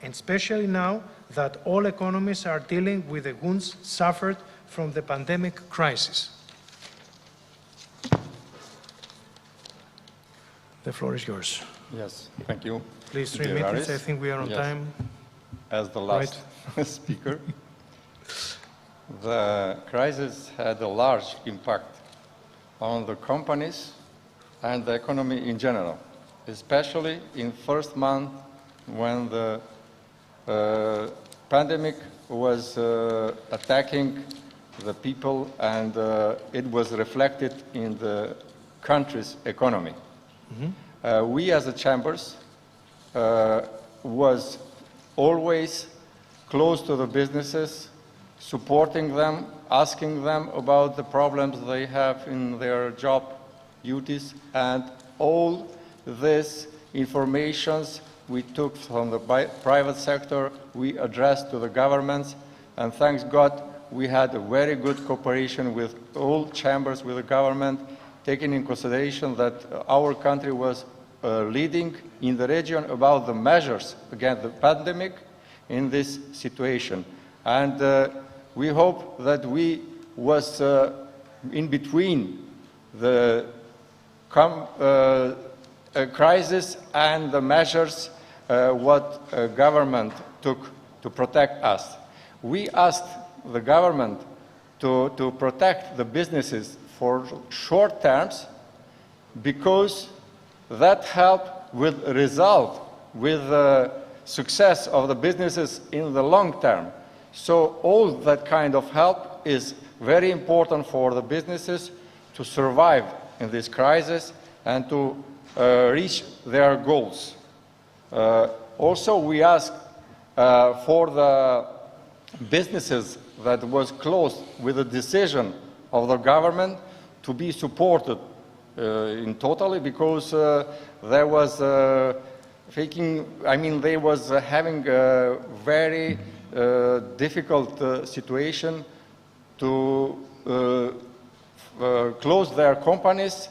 and especially now that all economies are dealing with the wounds suffered from the pandemic crisis? The floor is yours. Yes, thank you. Please, 3 minutes. I think we are on time. As the last speaker, the crisis had a large impact on the companies and the economy in general, especially in first month when the pandemic was attacking the people, and it was reflected in the country's economy. Mm-hmm. We as the chambers was always close to the businesses, supporting them, asking them about the problems they have in their job duties, and all this informations we took from the private sector, we addressed to the governments, and thanks God we had a very good cooperation with all chambers, with the government, taking in consideration that our country was leading in the region about the measures against the pandemic in this situation. And we hope that we was in between the crisis and the measures what government took to protect us. We asked the government to protect the businesses for short terms because that helped with result, with the success of the businesses in the long term. So all that kind of help is very important for the businesses to survive in this crisis and to reach their goals. Also, we ask for the businesses that was closed with a decision of the government to be supported in totally, because there was they was having a very difficult situation to close their companies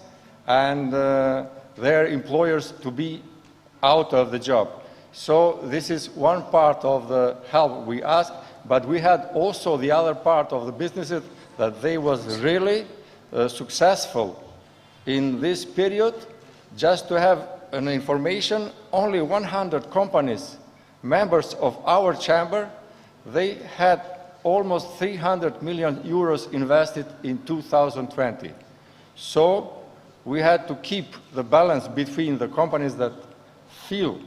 and their employers to be out of the job. So this is one part of the help we ask, but we had also the other part of the businesses that they was really successful in this period. Just to have an information, only 100 companies, members of our chamber, they had almost 300 million euros invested in 2020. So we had to keep the balance between the companies that feel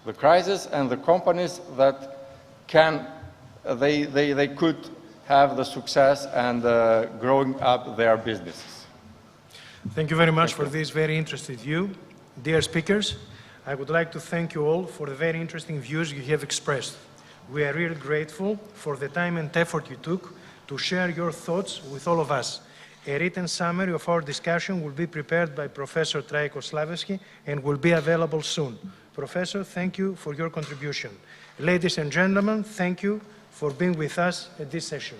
the crisis and the companies that they could have the success and growing up their businesses. Thank you very much for this very interesting view. Dear speakers, I would like to thank you all for the very interesting views you have expressed. We are really grateful for the time and effort you took to share your thoughts with all of us. A written summary of our discussion will be prepared by Professor Trajko Slavevski and will be available soon. Professor, thank you for your contribution. Ladies and gentlemen, thank you for being with us at this session.